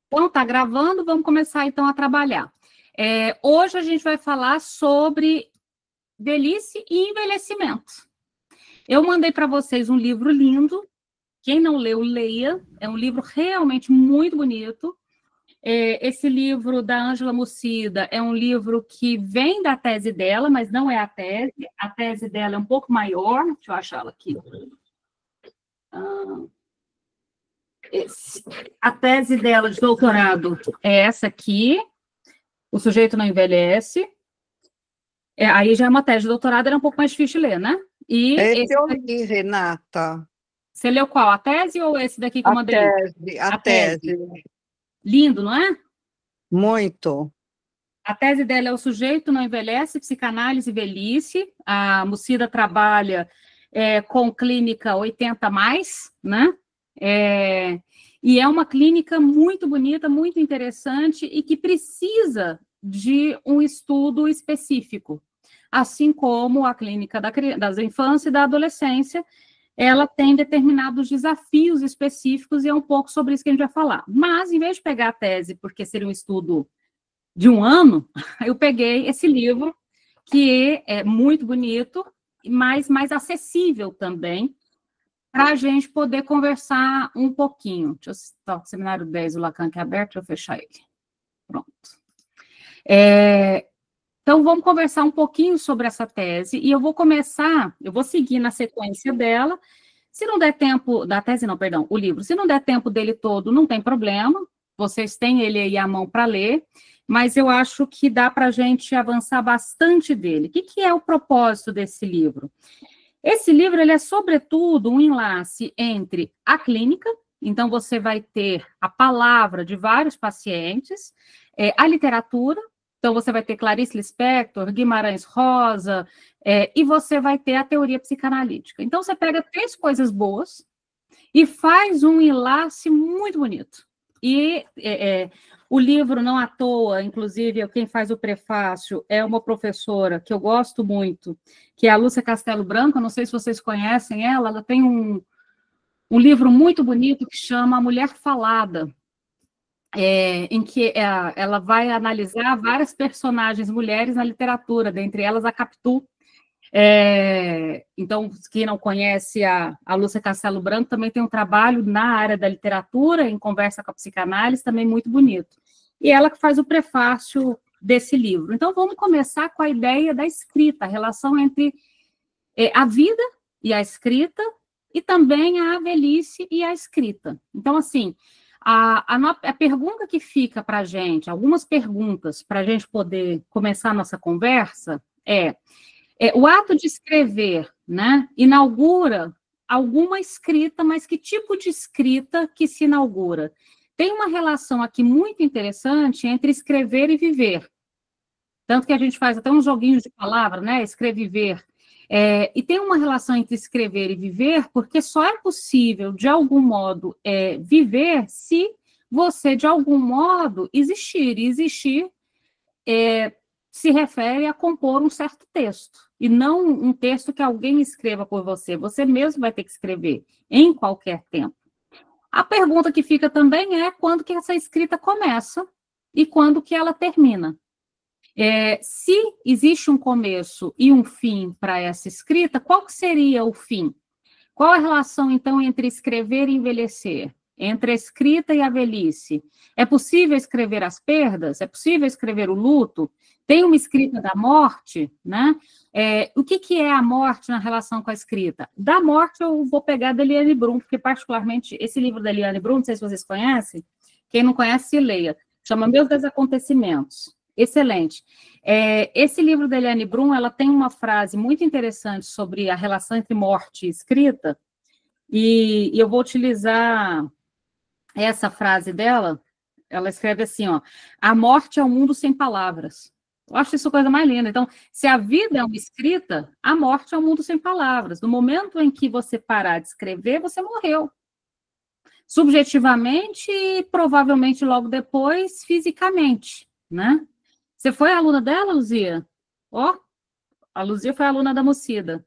Então, está gravando, vamos começar então a trabalhar. Hoje a gente vai falar sobre velhice e envelhecimento. Eu mandei para vocês um livro lindo, quem não leu, leia, é um livro realmente muito bonito. Esse livro da Ângela Mucida é um livro que vem da tese dela, mas não é a tese dela é um pouco maior, deixa eu achar ela aqui. A tese dela de doutorado é essa aqui, O Sujeito Não Envelhece. Aí já é uma tese de doutorado, era um pouco mais difícil de ler, né? Esse eu li, Renata. Você leu qual? A tese ou esse daqui que eu mandei? A tese. Lindo, não é? Muito. A tese dela é O Sujeito Não Envelhece, Psicanálise e Velhice. A Mucida trabalha com clínica 80+, né? E é uma clínica muito bonita, muito interessante e que precisa de um estudo específico. Assim como a clínica das infância e da adolescência, ela tem determinados desafios específicos e é um pouco sobre isso que a gente vai falar. Mas, em vez de pegar a tese, porque seria um estudo de 1 ano, eu peguei esse livro, que é muito bonito, mas mais acessível também, para a gente poder conversar um pouquinho. Deixa eu o seminário 10, o Lacan, que é aberto, deixa eu fechar ele. Pronto. Então, vamos conversar um pouquinho sobre essa tese, e eu vou seguir na sequência dela. Se não der tempo, da tese não, perdão, o livro, se não der tempo dele todo, não tem problema, vocês têm ele aí à mão para ler, mas eu acho que dá para a gente avançar bastante dele. O que é o propósito desse livro? Esse livro, ele é, sobretudo, um enlace entre a clínica, então você vai ter a palavra de vários pacientes, a literatura, então você vai ter Clarice Lispector, Guimarães Rosa, e você vai ter a teoria psicanalítica. Então você pega 3 coisas boas e faz um enlace muito bonito. E o livro, não à toa, inclusive, quem faz o prefácio é uma professora que eu gosto muito, que é a Lúcia Castelo Branco, não sei se vocês conhecem ela tem um livro muito bonito que chama A Mulher Falada, em que ela vai analisar várias personagens mulheres na literatura, dentre elas a Capitu. Então, quem não conhece a Lúcia Castelo Branco também tem um trabalho na área da literatura, em conversa com a psicanálise, também muito bonito. E ela que faz o prefácio desse livro. Então, vamos começar com a ideia da escrita, a relação entre a vida e a escrita, e também a velhice e a escrita. Então, assim, a pergunta que fica para a gente, algumas perguntas para a gente poder começar a nossa conversa o ato de escrever, né, inaugura alguma escrita, mas que tipo de escrita que se inaugura? Tem uma relação aqui muito interessante entre escrever e viver. Tanto que a gente faz até uns joguinhos de palavra, né, escreviver. E tem uma relação entre escrever e viver, porque só é possível, de algum modo, viver se você, de algum modo, existir. E existir se refere a compor um certo texto, e não um texto que alguém escreva por você. Você mesmo vai ter que escrever, em qualquer tempo. A pergunta que fica também é quando que essa escrita começa e quando que ela termina. Se existe um começo e um fim para essa escrita, qual que seria o fim? Qual a relação, então, entre escrever e envelhecer? Entre a escrita e a velhice? É possível escrever as perdas? É possível escrever o luto? Tem uma escrita da morte, né? O que é a morte na relação com a escrita? Da morte eu vou pegar da Eliane Brum, porque particularmente esse livro da Eliane Brum, não sei se vocês conhecem, quem não conhece, se leia. Chama Meus Desacontecimentos. Excelente. Esse livro da Eliane Brum, ela tem uma frase muito interessante sobre a relação entre morte e escrita, e eu vou utilizar essa frase dela. Ela escreve assim, a morte é um mundo sem palavras. Eu acho isso a coisa mais linda. Então, se a vida é uma escrita, a morte é um mundo sem palavras. No momento em que você parar de escrever, você morreu. Subjetivamente e provavelmente logo depois, fisicamente, né? Você foi aluna dela, Luzia? A Luzia foi aluna da Mucida.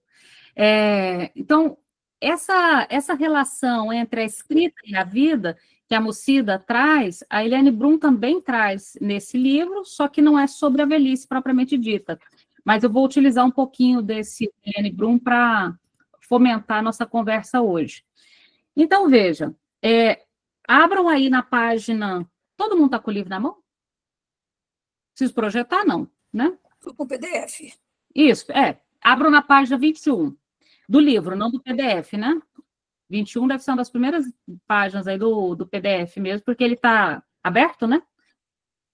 Então, essa relação entre a escrita e a vida, que a Mucida traz, a Eliane Brum também traz nesse livro, só que não é sobre a velhice propriamente dita. Mas eu vou utilizar um pouquinho desse Eliane Brum para fomentar a nossa conversa hoje. Então, veja, abram aí na página... Todo mundo está com o livro na mão? Preciso projetar, não, né? Estou com o PDF. Isso, abram na página 21 do livro, não do PDF, né? 21 deve ser uma das primeiras páginas aí do PDF mesmo, porque ele está aberto, né?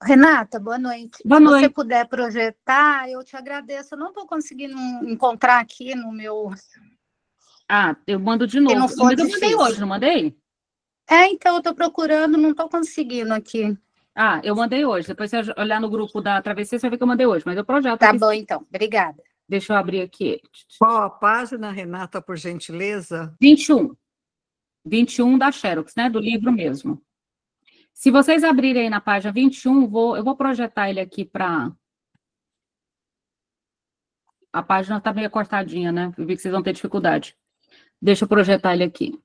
Renata, boa noite. Boa noite. Se você puder projetar, eu te agradeço. Eu não estou conseguindo encontrar aqui no meu... Eu mando de novo. Eu mandei hoje, não mandei? Então, eu estou procurando, não estou conseguindo aqui. Eu mandei hoje. Depois você olhar no grupo da Travessia, você vai ver que eu mandei hoje, mas eu projeto. Tá bom, então. Obrigada. Deixa eu abrir aqui. Qual a página, Renata, por gentileza? 21. 21 da Xerox, né? Do livro mesmo. Se vocês abrirem aí na página 21, eu vou projetar ele aqui para... A página está meio cortadinha, né? Eu vi que vocês vão ter dificuldade. Deixa eu projetar ele aqui.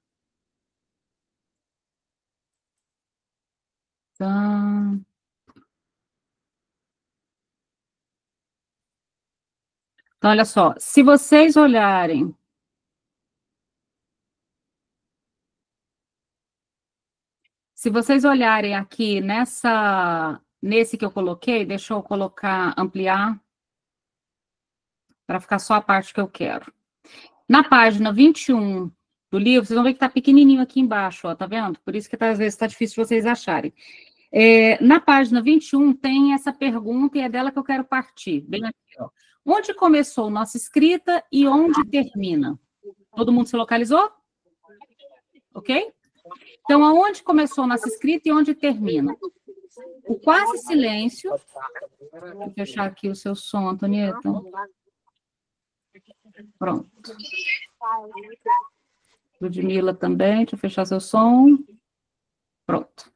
Então, olha só. Se vocês olharem... Se vocês olharem aqui nesse que eu coloquei, deixa eu colocar, ampliar, para ficar só a parte que eu quero. Na página 21 do livro, vocês vão ver que está pequenininho aqui embaixo, ó, tá vendo? Por isso que às vezes está difícil de vocês acharem. Na página 21 tem essa pergunta e é dela que eu quero partir. Bem aqui, ó. Onde começou nossa escrita e onde termina? Todo mundo se localizou? Ok? Então, aonde começou nossa escrita e onde termina? O quase silêncio. Vou fechar aqui o seu som, Antonieta. Pronto. Ludmila também, deixa eu fechar seu som. Pronto.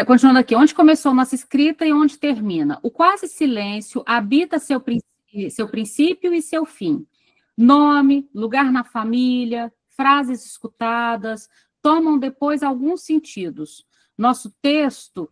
Continuando aqui, onde começou nossa escrita e onde termina? O quase silêncio habita seu princípio e seu fim. Nome, lugar na família, frases escutadas, tomam depois alguns sentidos. Nosso texto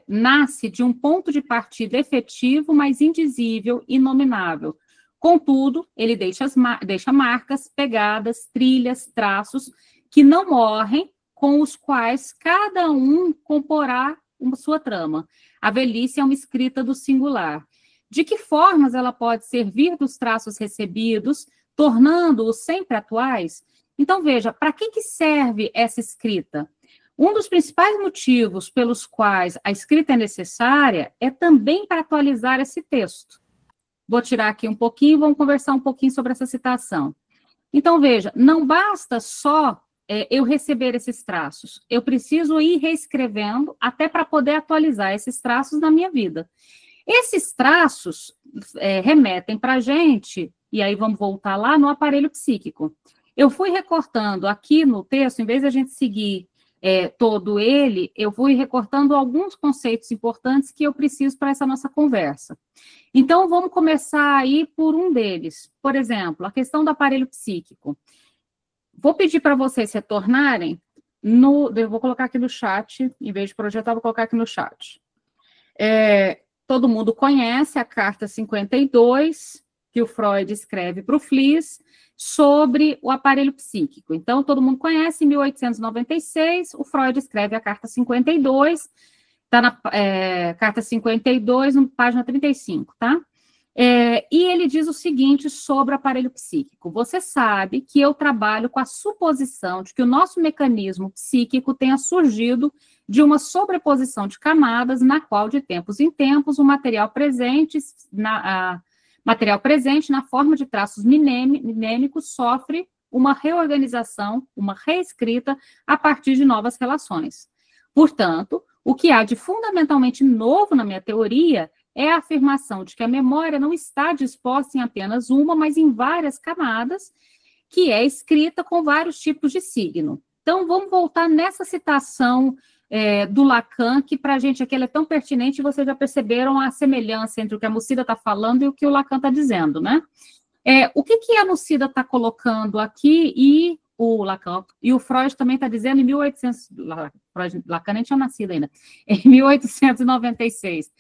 nasce de um ponto de partida efetivo, mas indizível, inominável. Contudo, ele deixa marcas, pegadas, trilhas, traços, que não morrem, com os quais cada um comporá uma sua trama. A velhice é uma escrita do singular. De que formas ela pode servir dos traços recebidos, tornando-os sempre atuais? Então, veja, para que serve essa escrita? Um dos principais motivos pelos quais a escrita é necessária é também para atualizar esse texto. Vou tirar aqui um pouquinho e vamos conversar um pouquinho sobre essa citação. Então, veja, não basta só eu receber esses traços, eu preciso ir reescrevendo até para poder atualizar esses traços na minha vida. Esses traços remetem para a gente, e aí vamos voltar lá no aparelho psíquico. Eu fui recortando aqui no texto, em vez de a gente seguir todo ele, eu fui recortando alguns conceitos importantes que eu preciso para essa nossa conversa. Então, vamos começar aí por um deles. Por exemplo, a questão do aparelho psíquico. Vou pedir para vocês retornarem eu vou colocar aqui no chat, em vez de projetar, vou colocar aqui no chat. Todo mundo conhece a carta 52, que o Freud escreve para o Fliess, sobre o aparelho psíquico. Então, todo mundo conhece, em 1896, o Freud escreve a carta 52, está na carta 52, página 35, tá? E ele diz o seguinte sobre o aparelho psíquico. Você sabe que eu trabalho com a suposição de que o nosso mecanismo psíquico tenha surgido de uma sobreposição de camadas, na qual, de tempos em tempos, o material presente na forma de traços minêmicos sofre uma reorganização, uma reescrita a partir de novas relações. Portanto, o que há de fundamentalmente novo na minha teoria é a afirmação de que a memória não está disposta em apenas uma, mas em várias camadas, que é escrita com vários tipos de signo. Então, vamos voltar nessa citação do Lacan, que para a gente aqui ela é tão pertinente, e vocês já perceberam a semelhança entre o que a Mucida está falando e o que o Lacan está dizendo, né? O que a Mucida está colocando aqui, e o Lacan, e o Freud também está dizendo em Lacan nem tinha nascido ainda, em 1896.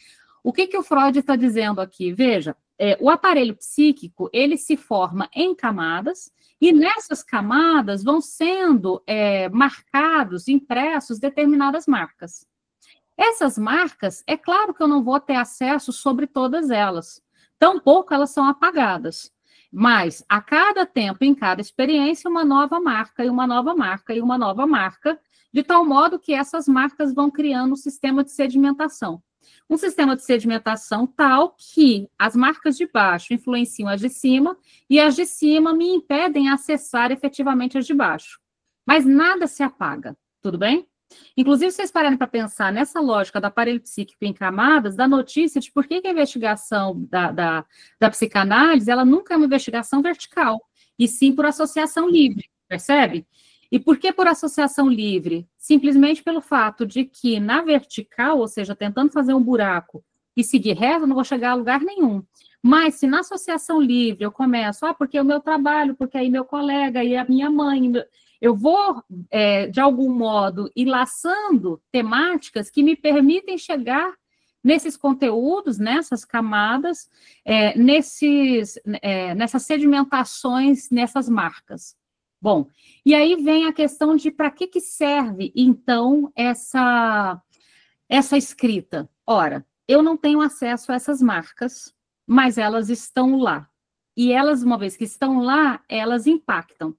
O que o Freud está dizendo aqui? Veja, o aparelho psíquico, ele se forma em camadas, e nessas camadas vão sendo marcados, impressos determinadas marcas. Essas marcas, é claro que eu não vou ter acesso sobre todas elas, tampouco elas são apagadas, mas a cada tempo, em cada experiência, uma nova marca, e uma nova marca, e uma nova marca, de tal modo que essas marcas vão criando um sistema de sedimentação. Um sistema de sedimentação tal que as marcas de baixo influenciam as de cima, e as de cima me impedem acessar efetivamente as de baixo. Mas nada se apaga, tudo bem? Inclusive, vocês pararem para pensar nessa lógica do aparelho psíquico em camadas, da notícia de por que a investigação da psicanálise, ela nunca é uma investigação vertical, e sim por associação livre, percebe? E por que por associação livre? Simplesmente pelo fato de que na vertical, ou seja, tentando fazer um buraco e seguir reto, eu não vou chegar a lugar nenhum. Mas se na associação livre eu começo, porque o meu trabalho, porque aí meu colega e a minha mãe... Eu vou, de algum modo, ir laçando temáticas que me permitem chegar nesses conteúdos, nessas camadas, nessas sedimentações, nessas marcas. Bom, e aí vem a questão de para que serve, então, essa escrita. Ora, eu não tenho acesso a essas marcas, mas elas estão lá. E elas, uma vez que estão lá, elas impactam.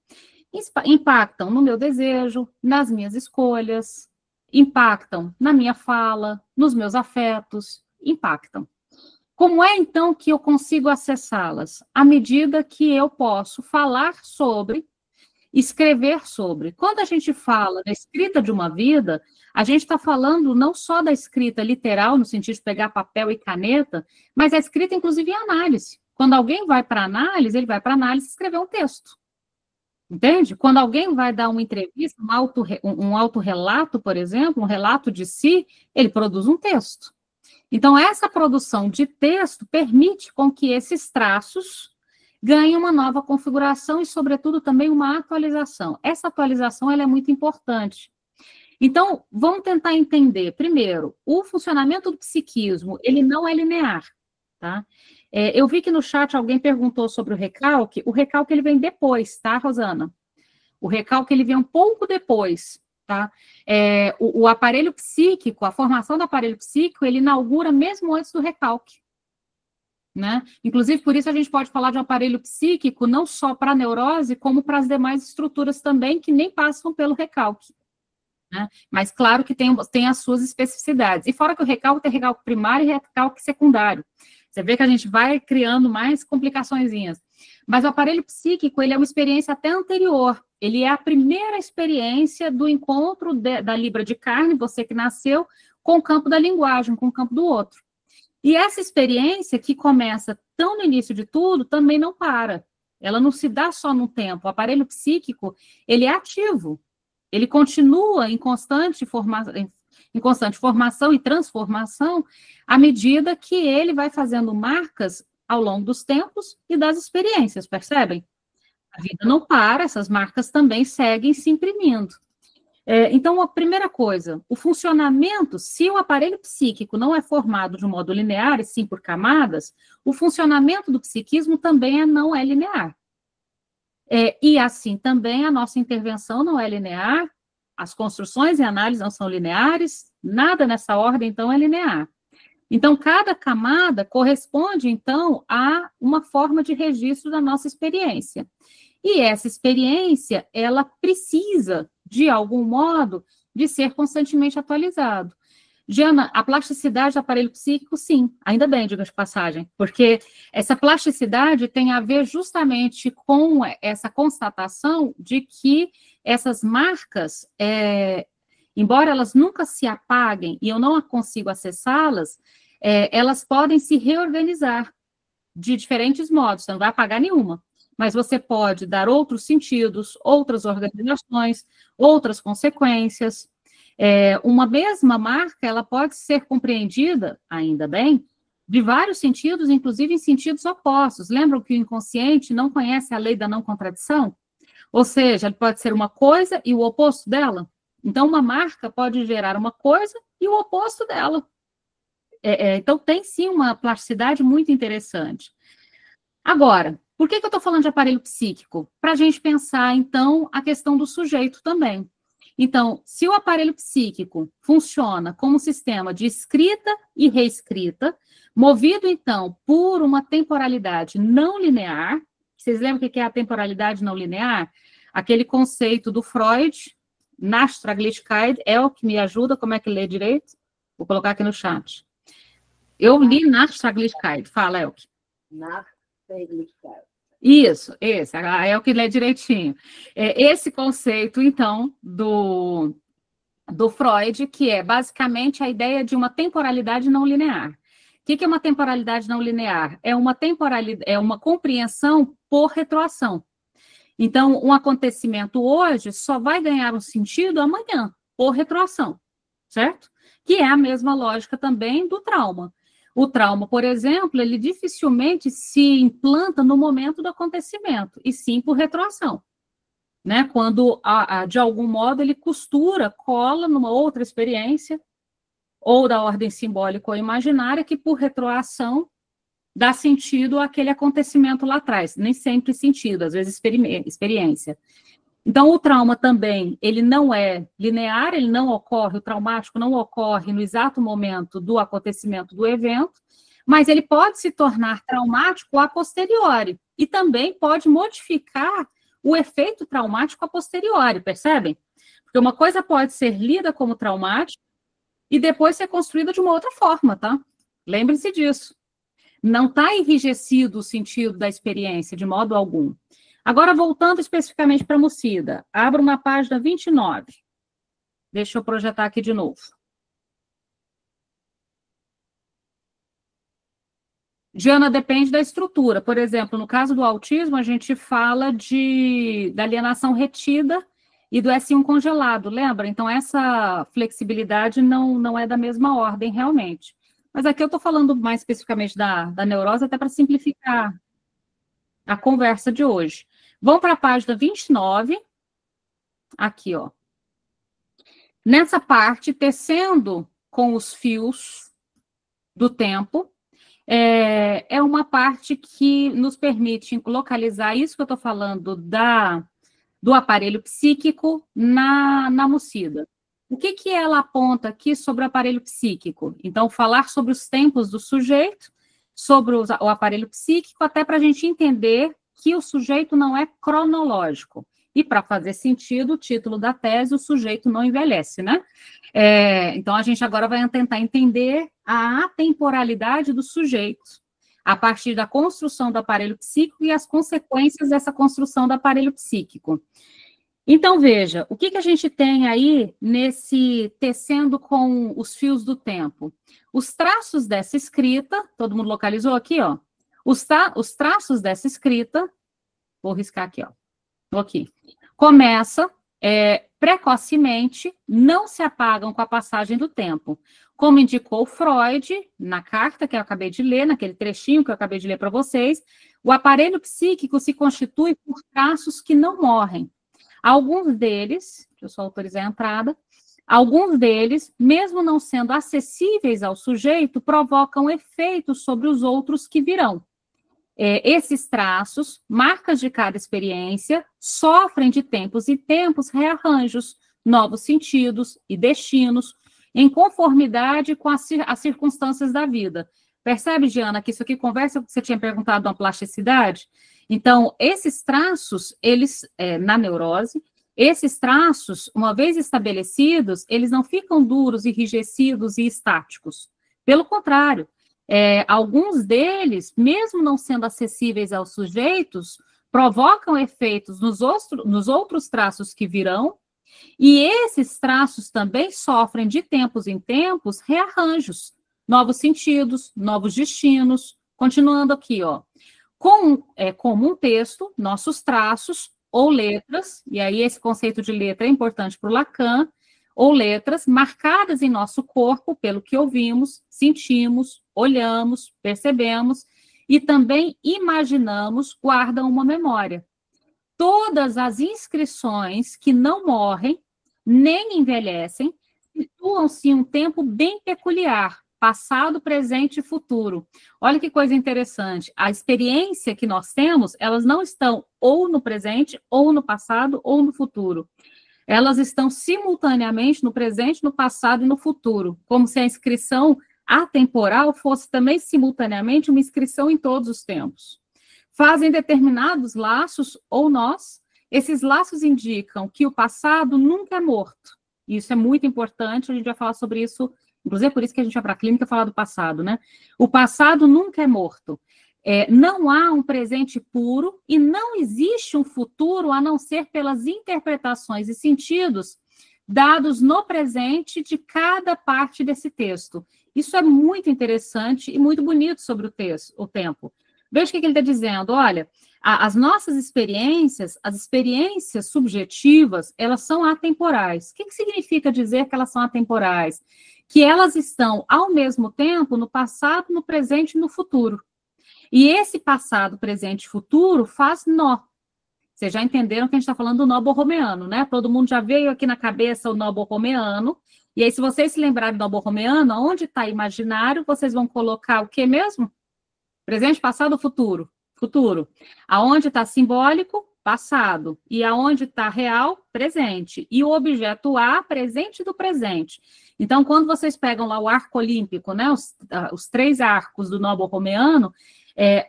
Impactam no meu desejo, nas minhas escolhas, impactam na minha fala, nos meus afetos, impactam. Como é, então, que eu consigo acessá-las? À medida que eu posso falar sobre, escrever sobre. Quando a gente fala da escrita de uma vida, a gente está falando não só da escrita literal, no sentido de pegar papel e caneta, mas a escrita, inclusive, em análise. Quando alguém vai para análise, ele vai para análise escrever um texto. Entende? Quando alguém vai dar uma entrevista, um autorrelato, por exemplo, um relato de si, ele produz um texto. Então, essa produção de texto permite com que esses traços ganhem uma nova configuração e, sobretudo, também uma atualização. Essa atualização ela é muito importante. Então, vamos tentar entender, primeiro, o funcionamento do psiquismo, ele não é linear, tá? Eu vi que no chat alguém perguntou sobre o recalque ele vem depois, tá, Rosana? O recalque ele vem um pouco depois, tá? O aparelho psíquico, a formação do aparelho psíquico, ele inaugura mesmo antes do recalque, né? Inclusive, por isso a gente pode falar de um aparelho psíquico não só para a neurose, como para as demais estruturas também, que nem passam pelo recalque, né? Mas claro que tem as suas especificidades. E fora que o recalque tem recalque primário e recalque secundário. Você vê que a gente vai criando mais complicaçõezinhas. Mas o aparelho psíquico, ele é uma experiência até anterior. Ele é a primeira experiência do encontro da libra de carne, você que nasceu, com o campo da linguagem, com o campo do outro. E essa experiência, que começa tão no início de tudo, também não para. Ela não se dá só no tempo. O aparelho psíquico, ele é ativo. Ele continua em constante formação e transformação, à medida que ele vai fazendo marcas ao longo dos tempos e das experiências, percebem? A vida não para, essas marcas também seguem se imprimindo. Então, a primeira coisa, o funcionamento, se o aparelho psíquico não é formado de um modo linear, e sim por camadas, o funcionamento do psiquismo também não é linear. E assim também a nossa intervenção não é linear, as construções e análises não são lineares, nada nessa ordem, então, é linear. Então, cada camada corresponde, então, a uma forma de registro da nossa experiência. E essa experiência, ela precisa, de algum modo, de ser constantemente atualizado. Diana, a plasticidade do aparelho psíquico, sim, ainda bem, diga de passagem, porque essa plasticidade tem a ver justamente com essa constatação de que essas marcas, embora elas nunca se apaguem e eu não consigo acessá-las, elas podem se reorganizar de diferentes modos, você não vai apagar nenhuma, mas você pode dar outros sentidos, outras organizações, outras consequências. Uma mesma marca, ela pode ser compreendida, ainda bem, de vários sentidos, inclusive em sentidos opostos. Lembram que o inconsciente não conhece a lei da não contradição? Ou seja, ele pode ser uma coisa e o oposto dela, Então, uma marca pode gerar uma coisa e o oposto dela. Então, tem sim uma plasticidade muito interessante. Agora, por que eu estou falando de aparelho psíquico? Para a gente pensar, então, a questão do sujeito também. Então, se o aparelho psíquico funciona como um sistema de escrita e reescrita, movido, então, por uma temporalidade não linear, vocês lembram o que é a temporalidade não linear? Aquele conceito do Freud, Nachtraglichkeit, Elke, me ajuda, como é que lê direito? Vou colocar aqui no chat. Eu li Nachtraglichkeit, fala, Elke. Isso, esse, é o que lê direitinho. Esse conceito, então, do Freud, que é basicamente a ideia de uma temporalidade não linear. O que é uma temporalidade não linear? É uma compreensão por retroação. Então, um acontecimento hoje só vai ganhar um sentido amanhã, por retroação, certo? Que é a mesma lógica também do trauma. O trauma, por exemplo, ele dificilmente se implanta no momento do acontecimento, e sim por retroação, né? Quando, de algum modo, ele cola numa outra experiência, ou da ordem simbólica ou imaginária, que por retroação dá sentido àquele acontecimento lá atrás. Nem sempre sentido, às vezes experiência. Então, o trauma também, ele não é linear, ele não ocorre, o traumático não ocorre no exato momento do acontecimento do evento, mas ele pode se tornar traumático a posteriori, e também pode modificar o efeito traumático a posteriori, percebem? Porque uma coisa pode ser lida como traumática e depois ser construída de uma outra forma, tá? Lembrem-se disso. Não está enrijecido o sentido da experiência, de modo algum. Agora, voltando especificamente para a Mucida, abra uma página 29. Deixa eu projetar aqui de novo. Diana, depende da estrutura. Por exemplo, no caso do autismo, a gente fala da alienação retida e do S1 congelado, lembra? Então, essa flexibilidade não é da mesma ordem, realmente. Mas aqui eu estou falando mais especificamente da neurose, até para simplificar a conversa de hoje. Vamos para a página 29. Aqui, ó. Nessa parte, tecendo com os fios do tempo, é uma parte que nos permite localizar isso que eu estou falando do aparelho psíquico na Mucida. O que ela aponta aqui sobre o aparelho psíquico? Então, falar sobre os tempos do sujeito, sobre o aparelho psíquico, até para a gente entender que o sujeito não é cronológico. E, para fazer sentido, o título da tese, o sujeito não envelhece, né? Então, a gente agora vai tentar entender a atemporalidade do sujeito, a partir da construção do aparelho psíquico e as consequências dessa construção do aparelho psíquico. Então, veja, o que a gente tem aí nesse tecendo com os fios do tempo? Os traços dessa escrita, todo mundo localizou aqui, ó? Os traços dessa escrita, vou riscar aqui, ó. Aqui. Começa precocemente, não se apagam com a passagem do tempo. Como indicou Freud, na carta que eu acabei de ler, naquele trechinho que eu acabei de ler para vocês, o aparelho psíquico se constitui por traços que não morrem. Alguns deles, deixa eu só autorizar a entrada, alguns deles, mesmo não sendo acessíveis ao sujeito, provocam efeitos sobre os outros que virão. Esses traços, marcas de cada experiência, sofrem de tempos em tempos rearranjos, novos sentidos e destinos, em conformidade com as circunstâncias da vida. Percebe, Diana, que isso aqui conversa com o que você tinha perguntado da plasticidade? Então, esses traços, eles, na neurose, esses traços, uma vez estabelecidos, eles não ficam duros, enrijecidos e estáticos. Pelo contrário, alguns deles, mesmo não sendo acessíveis aos sujeitos, provocam efeitos nos outros traços que virão, e esses traços também sofrem de tempos em tempos rearranjos, novos sentidos, novos destinos. Continuando aqui, ó. Como um texto, nossos traços ou letras, e aí esse conceito de letra é importante para o Lacan, ou letras marcadas em nosso corpo pelo que ouvimos, sentimos, olhamos, percebemos e também imaginamos, guardam uma memória. Todas as inscrições que não morrem nem envelhecem, situam-se em um tempo bem peculiar, passado, presente e futuro. Olha que coisa interessante. A experiência que nós temos, elas não estão ou no presente, ou no passado, ou no futuro. Elas estão simultaneamente no presente, no passado e no futuro, como se a inscrição atemporal fosse também simultaneamente uma inscrição em todos os tempos. Fazem determinados laços ou nós. Esses laços indicam que o passado nunca é morto. Isso é muito importante, a gente vai falar sobre isso, inclusive é por isso que a gente vai para a clínica falar do passado, né? O passado nunca é morto. Não há um presente puro e não existe um futuro a não ser pelas interpretações e sentidos dados no presente de cada parte desse texto. Isso é muito interessante e muito bonito sobre o tempo. Veja o que ele está dizendo. Olha, as nossas experiências, as experiências subjetivas, elas são atemporais. O que significa dizer que elas são atemporais? Que elas estão, ao mesmo tempo, no passado, no presente e no futuro. E esse passado, presente e futuro faz nó. Vocês já entenderam que a gente está falando do nó borromeano, né? Todo mundo já veio aqui na cabeça o nó borromeano. E aí, se vocês se lembrarem do nó borromeano, onde está imaginário, vocês vão colocar o que mesmo? Presente, passado, futuro. Futuro. Aonde está simbólico, passado. E aonde está real, presente. E o objeto A, presente do presente. Então, quando vocês pegam lá o arco olímpico, né? Os 3 arcos do nó borromeano,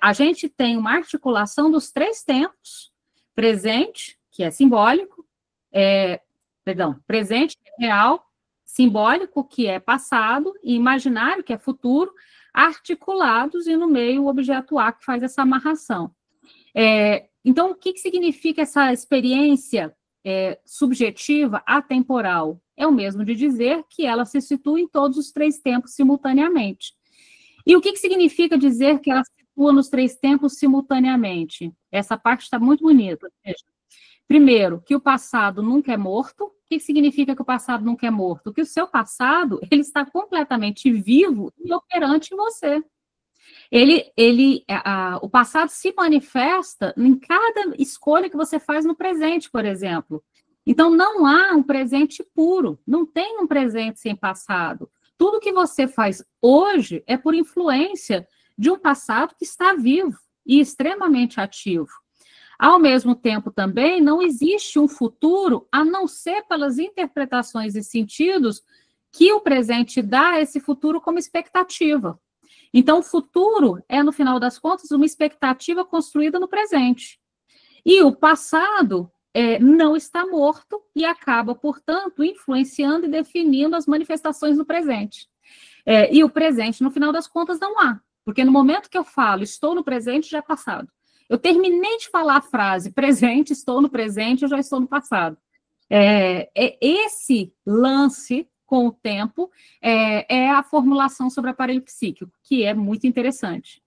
a gente tem uma articulação dos 3 tempos, presente, que é simbólico, presente, que é real, simbólico, que é passado, e imaginário, que é futuro, articulados, e no meio o objeto A, que faz essa amarração. Então, o que significa essa experiência subjetiva atemporal? É o mesmo de dizer que ela se situa em todos os 3 tempos simultaneamente. E o que significa dizer que ela se situa nos 3 tempos simultaneamente? Essa parte está muito bonita. Veja. Primeiro, que o passado nunca é morto. O que significa que o passado nunca é morto? Que o seu passado, ele está completamente vivo e operante em você. O passado se manifesta em cada escolha que você faz no presente, por exemplo. Então, não há um presente puro, não tem um presente sem passado. Tudo que você faz hoje é por influência de um passado que está vivo e extremamente ativo. Ao mesmo tempo, também, não existe um futuro a não ser pelas interpretações e sentidos que o presente dá a esse futuro como expectativa. Então, o futuro é, no final das contas, uma expectativa construída no presente. E o passado não está morto e acaba, portanto, influenciando e definindo as manifestações do presente. E o presente, no final das contas, não há. Porque no momento que eu falo, estou no presente, já é passado. Eu terminei de falar a frase, presente, estou no presente, eu já estou no passado. Esse lance com o tempo é a formulação sobre o aparelho psíquico, que é muito interessante.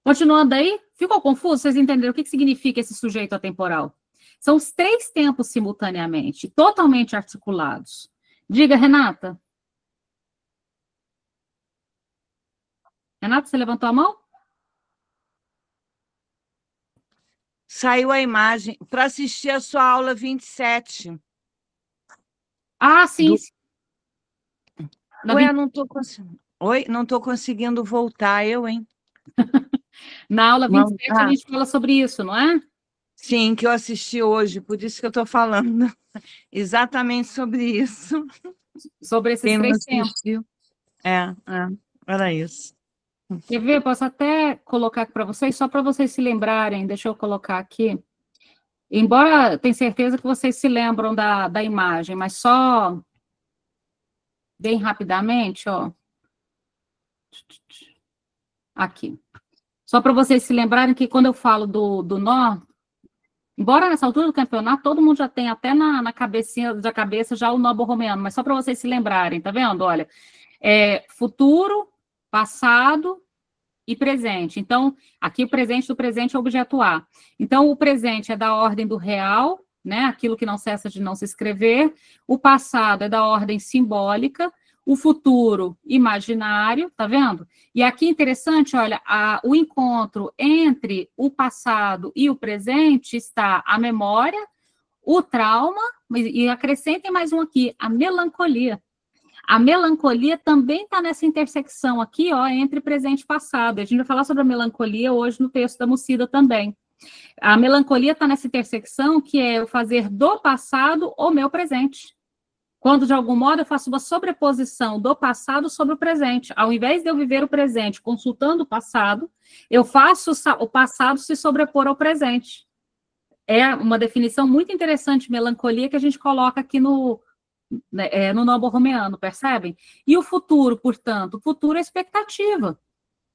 Continuando aí, ficou confuso? Vocês entenderam o que significa esse sujeito atemporal? São os 3 tempos simultaneamente, totalmente articulados. Diga, Renata. Renata, você levantou a mão? Saiu a imagem para assistir a sua aula 27. Ah, sim. Ué, não estou conseguindo. Oi, não estou conseguindo voltar, hein? Na aula 27 a gente fala sobre isso, não é? Sim, que eu assisti hoje, por isso que eu estou falando exatamente sobre isso. Sobre esses 3 tempos. Era isso. Quer ver? Posso até colocar aqui para vocês, só para vocês se lembrarem, deixa eu colocar aqui. Embora tenha certeza que vocês se lembram da imagem, mas só bem rapidamente, ó. Aqui. Só para vocês se lembrarem que quando eu falo do nó, embora nessa altura do campeonato todo mundo já tem até na cabecinha da cabeça já o nó borromeano, mas só para vocês se lembrarem, tá vendo? Olha, futuro, passado e presente. Então, aqui o presente do presente é o objeto A. Então, o presente é da ordem do real, né? Aquilo que não cessa de não se escrever. O passado é da ordem simbólica. O futuro, imaginário, tá vendo? E aqui interessante, olha, o encontro entre o passado e o presente está a memória, o trauma, e acrescentem mais um aqui, a melancolia. A melancolia também está nessa intersecção aqui, ó, entre presente e passado. A gente vai falar sobre a melancolia hoje no texto da Mucida também. A melancolia está nessa intersecção que é eu fazer do passado o meu presente. Quando, de algum modo, eu faço uma sobreposição do passado sobre o presente. Ao invés de eu viver o presente consultando o passado, eu faço o passado se sobrepor ao presente. É uma definição muito interessante de melancolia que a gente coloca aqui no Novo Romeano, percebem? E o futuro, portanto, o futuro é expectativa,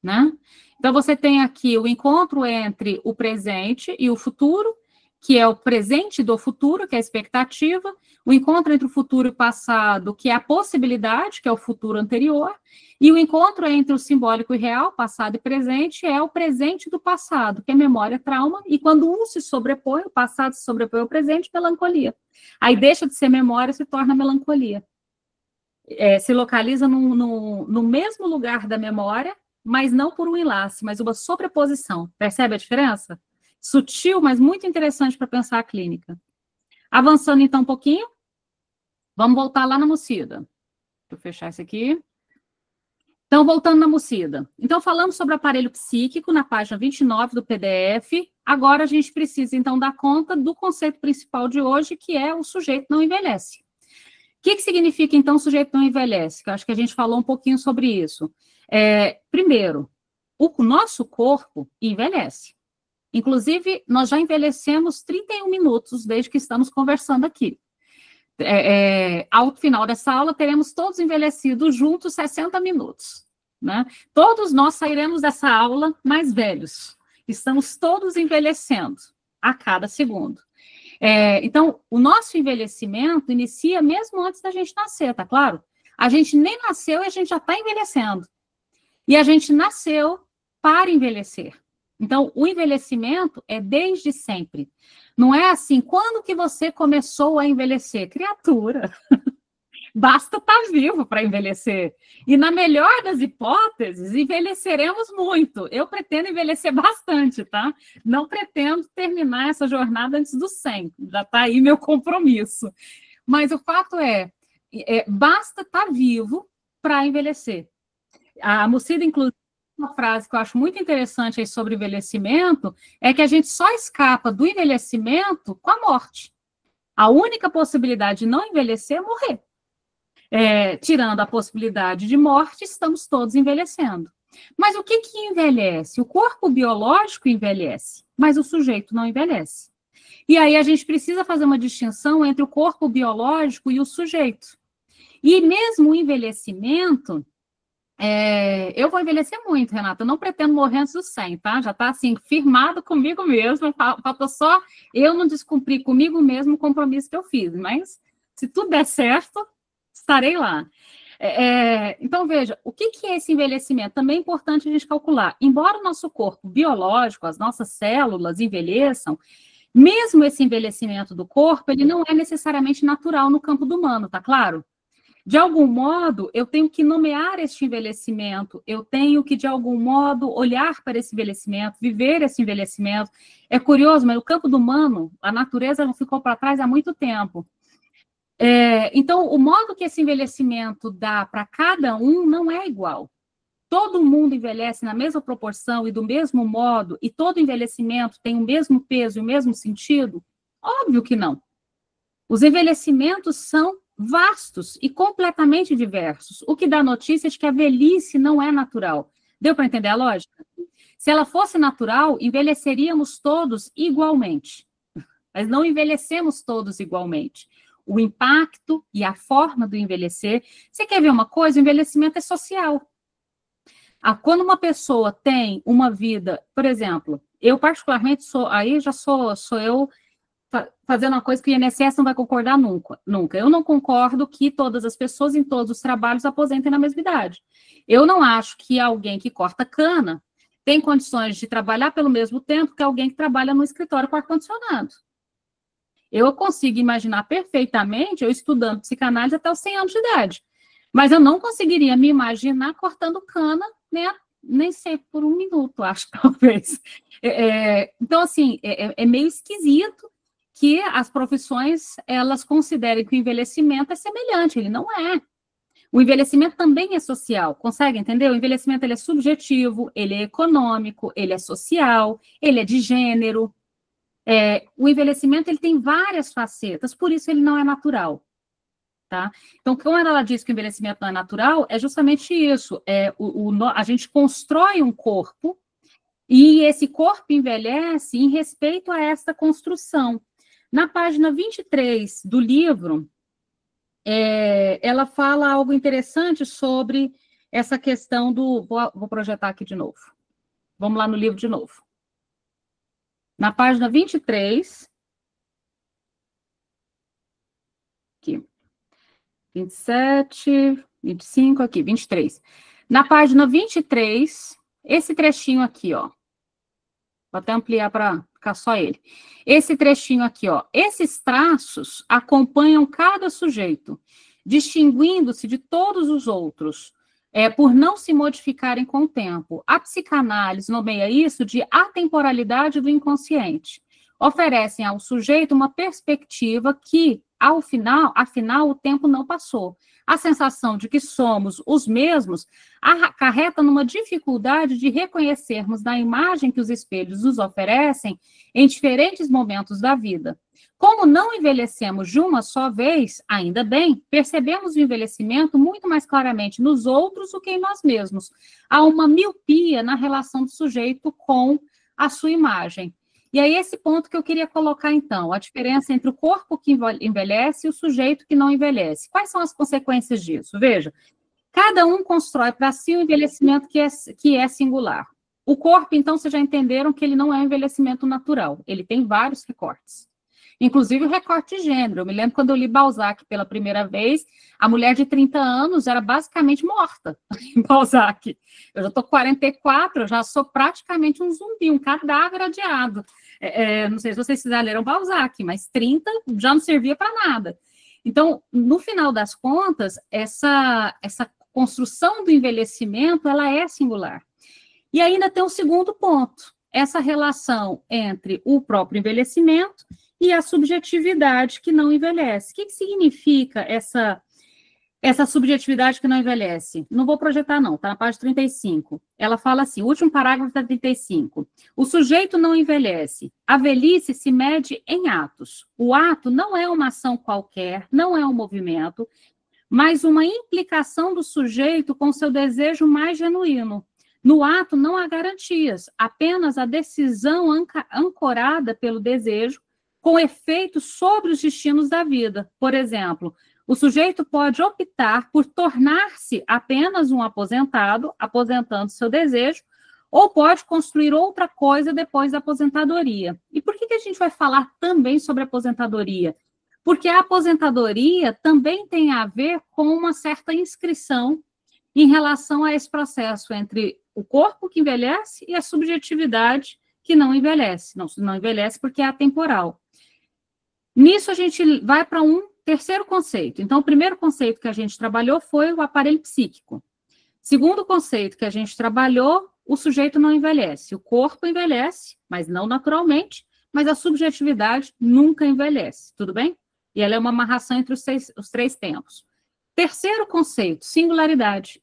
né? Então, você tem aqui o encontro entre o presente e o futuro, que é o presente do futuro, que é a expectativa, o encontro entre o futuro e o passado, que é a possibilidade, que é o futuro anterior, e o encontro entre o simbólico e real, passado e presente, é o presente do passado, que é memória, trauma, e quando um se sobrepõe, o passado se sobrepõe ao presente, melancolia. Aí deixa de ser memória, se torna melancolia. Se localiza no mesmo lugar da memória, mas não por um enlace, mas uma sobreposição. Percebe a diferença? Sutil, mas muito interessante para pensar a clínica. Avançando então um pouquinho, vamos voltar lá na Mucida. Deixa eu fechar isso aqui. Então, voltando na Mucida. Então, falamos sobre o aparelho psíquico na página 29 do PDF. Agora a gente precisa, então, dar conta do conceito principal de hoje, que é o sujeito não envelhece. O que significa, então, o sujeito não envelhece? Que eu acho que a gente falou um pouquinho sobre isso. Primeiro, o nosso corpo envelhece. Inclusive, nós já envelhecemos 31 minutos desde que estamos conversando aqui. Ao final dessa aula, teremos todos envelhecidos juntos 60 minutos. Né? Todos nós sairemos dessa aula mais velhos. Estamos todos envelhecendo a cada segundo. Então, o nosso envelhecimento inicia mesmo antes da gente nascer, tá claro? A gente nem nasceu e a gente já está envelhecendo. E a gente nasceu para envelhecer. Então, o envelhecimento é desde sempre. Não é assim, quando que você começou a envelhecer? Criatura, basta estar vivo para envelhecer. E na melhor das hipóteses, envelheceremos muito. Eu pretendo envelhecer bastante, tá? Não pretendo terminar essa jornada antes dos 100. Já está aí meu compromisso. Mas o fato basta estar vivo para envelhecer. A Mucida, inclusive, uma frase que eu acho muito interessante aí sobre envelhecimento é que a gente só escapa do envelhecimento com a morte. A única possibilidade de não envelhecer é morrer. Tirando a possibilidade de morte, estamos todos envelhecendo. Mas o que envelhece? O corpo biológico envelhece, mas o sujeito não envelhece. E aí a gente precisa fazer uma distinção entre o corpo biológico e o sujeito. E mesmo o envelhecimento... eu vou envelhecer muito, Renata. Eu não pretendo morrer antes dos 100, tá? Já está, assim, firmado comigo mesmo. Falta só eu não descumprir comigo mesmo o compromisso que eu fiz. Mas, se tudo der certo, estarei lá. Então, veja, o que é esse envelhecimento? Também é importante a gente calcular. Embora o nosso corpo biológico, as nossas células envelheçam, mesmo esse envelhecimento do corpo, ele não é necessariamente natural no campo do humano, tá claro? De algum modo, eu tenho que nomear este envelhecimento, eu tenho que, de algum modo, olhar para esse envelhecimento, viver esse envelhecimento. É curioso, mas no campo do humano, a natureza não ficou para trás há muito tempo. Então, o modo que esse envelhecimento dá para cada um não é igual. Todo mundo envelhece na mesma proporção e do mesmo modo, e todo envelhecimento tem o mesmo peso e o mesmo sentido? Óbvio que não. Os envelhecimentos são vastos e completamente diversos, o que dá notícia de que a velhice não é natural. Deu para entender a lógica? Se ela fosse natural, envelheceríamos todos igualmente, mas não envelhecemos todos igualmente. O impacto e a forma do envelhecer... Você quer ver uma coisa? O envelhecimento é social. Quando uma pessoa tem uma vida... Por exemplo, eu particularmente sou eu... fazendo uma coisa que o INSS não vai concordar nunca. Eu não concordo que todas as pessoas em todos os trabalhos aposentem na mesma idade. Eu não acho que alguém que corta cana tem condições de trabalhar pelo mesmo tempo que alguém que trabalha no escritório com ar-condicionado. Eu consigo imaginar perfeitamente eu estudando psicanálise até os 100 anos de idade. Mas eu não conseguiria me imaginar cortando cana, né, nem sei, por um minuto, acho, talvez. Então, assim, é meio esquisito que as profissões, elas considerem que o envelhecimento é semelhante, ele não é. O envelhecimento também é social, consegue entender? O envelhecimento ele é subjetivo, ele é econômico, ele é social, ele é de gênero. O envelhecimento ele tem várias facetas, por isso ele não é natural. Tá? Então, quando ela diz que o envelhecimento não é natural, é justamente isso. A gente constrói um corpo e esse corpo envelhece em respeito a essa construção. Na página 23 do livro, ela fala algo interessante sobre essa questão do... Vou projetar aqui de novo. Vamos lá no livro de novo. Na página 23... Aqui. 27, 25, aqui, 23. Na página 23, esse trechinho aqui, ó. Vou até ampliar para ficar só ele. Esse trechinho aqui, ó. Esses traços acompanham cada sujeito, distinguindo-se de todos os outros, por não se modificarem com o tempo. A psicanálise nomeia isso de atemporalidade do inconsciente. Oferecem ao sujeito uma perspectiva que, afinal, o tempo não passou. A sensação de que somos os mesmos acarreta numa dificuldade de reconhecermos na imagem que os espelhos nos oferecem em diferentes momentos da vida. Como não envelhecemos de uma só vez, ainda bem, percebemos o envelhecimento muito mais claramente nos outros do que em nós mesmos. Há uma miopia na relação do sujeito com a sua imagem. E aí, esse ponto que eu queria colocar, então, a diferença entre o corpo que envelhece e o sujeito que não envelhece. Quais são as consequências disso? Veja, cada um constrói para si um envelhecimento que é singular. O corpo, então, vocês já entenderam que ele não é um envelhecimento natural, ele tem vários recortes. Inclusive o recorte de gênero. Eu me lembro quando eu li Balzac pela primeira vez, a mulher de 30 anos era basicamente morta em Balzac. Eu já estou com 44, eu já sou praticamente um zumbi, um cadáver adiado. Não sei se vocês já leram Balzac, mas 30 já não servia para nada. Então, no final das contas, essa construção do envelhecimento, ela é singular. E ainda tem um segundo ponto, essa relação entre o próprio envelhecimento e a subjetividade que não envelhece. O que significa essa subjetividade que não envelhece? Não vou projetar, não, está na página 35. Ela fala assim, o último parágrafo da 35. O sujeito não envelhece. A velhice se mede em atos. O ato não é uma ação qualquer, não é um movimento, mas uma implicação do sujeito com seu desejo mais genuíno. No ato não há garantias, apenas a decisão ancorada pelo desejo, com efeito sobre os destinos da vida. Por exemplo, o sujeito pode optar por tornar-se apenas um aposentado, aposentando seu desejo, ou pode construir outra coisa depois da aposentadoria. E por que a gente vai falar também sobre aposentadoria? Porque a aposentadoria também tem a ver com uma certa inscrição em relação a esse processo entre o corpo que envelhece e a subjetividade que não envelhece. Não envelhece porque é atemporal. Nisso, a gente vai para um terceiro conceito. Então, o primeiro conceito que a gente trabalhou foi o aparelho psíquico. Segundo conceito que a gente trabalhou, o sujeito não envelhece. O corpo envelhece, mas não naturalmente, mas a subjetividade nunca envelhece, tudo bem? E ela é uma amarração entre os três tempos. Terceiro conceito, singularidade.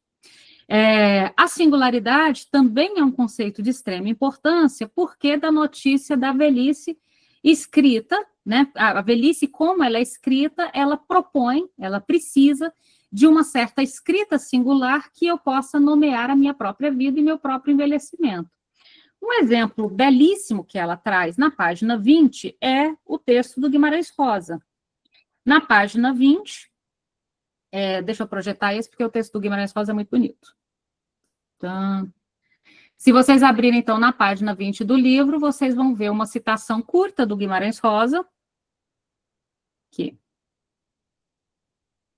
A singularidade também é um conceito de extrema importância, porque da notícia da velhice escrita, né? A velhice, como ela é escrita, ela propõe, ela precisa de uma certa escrita singular que eu possa nomear a minha própria vida e meu próprio envelhecimento. Um exemplo belíssimo que ela traz na página 20 é o texto do Guimarães Rosa. Na página 20, deixa eu projetar esse, porque o texto do Guimarães Rosa é muito bonito. Então, se vocês abrirem, então, na página 20 do livro, vocês vão ver uma citação curta do Guimarães Rosa. Aqui.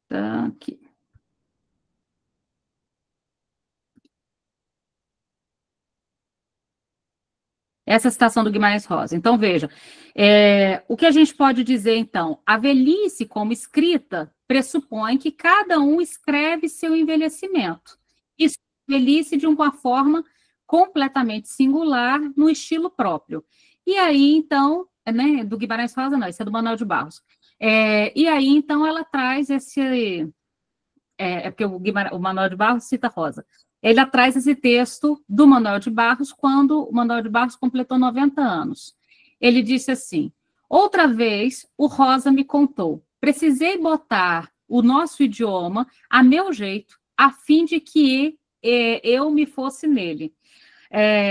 Tá aqui. Essa é a citação do Guimarães Rosa. Então, veja, o que a gente pode dizer, então? A velhice, como escrita, pressupõe que cada um escreve seu envelhecimento. Isso, velhice de uma forma completamente singular, no estilo próprio. E aí, então, né, do Guimarães Rosa, não, esse é do Manuel de Barros. E aí, então, ela traz esse... porque o Manuel de Barros cita Rosa. Ele traz esse texto do Manuel de Barros quando o Manuel de Barros completou 90 anos. Ele disse assim: outra vez, o Rosa me contou, precisei botar o nosso idioma a meu jeito, a fim de que eu me fosse nele.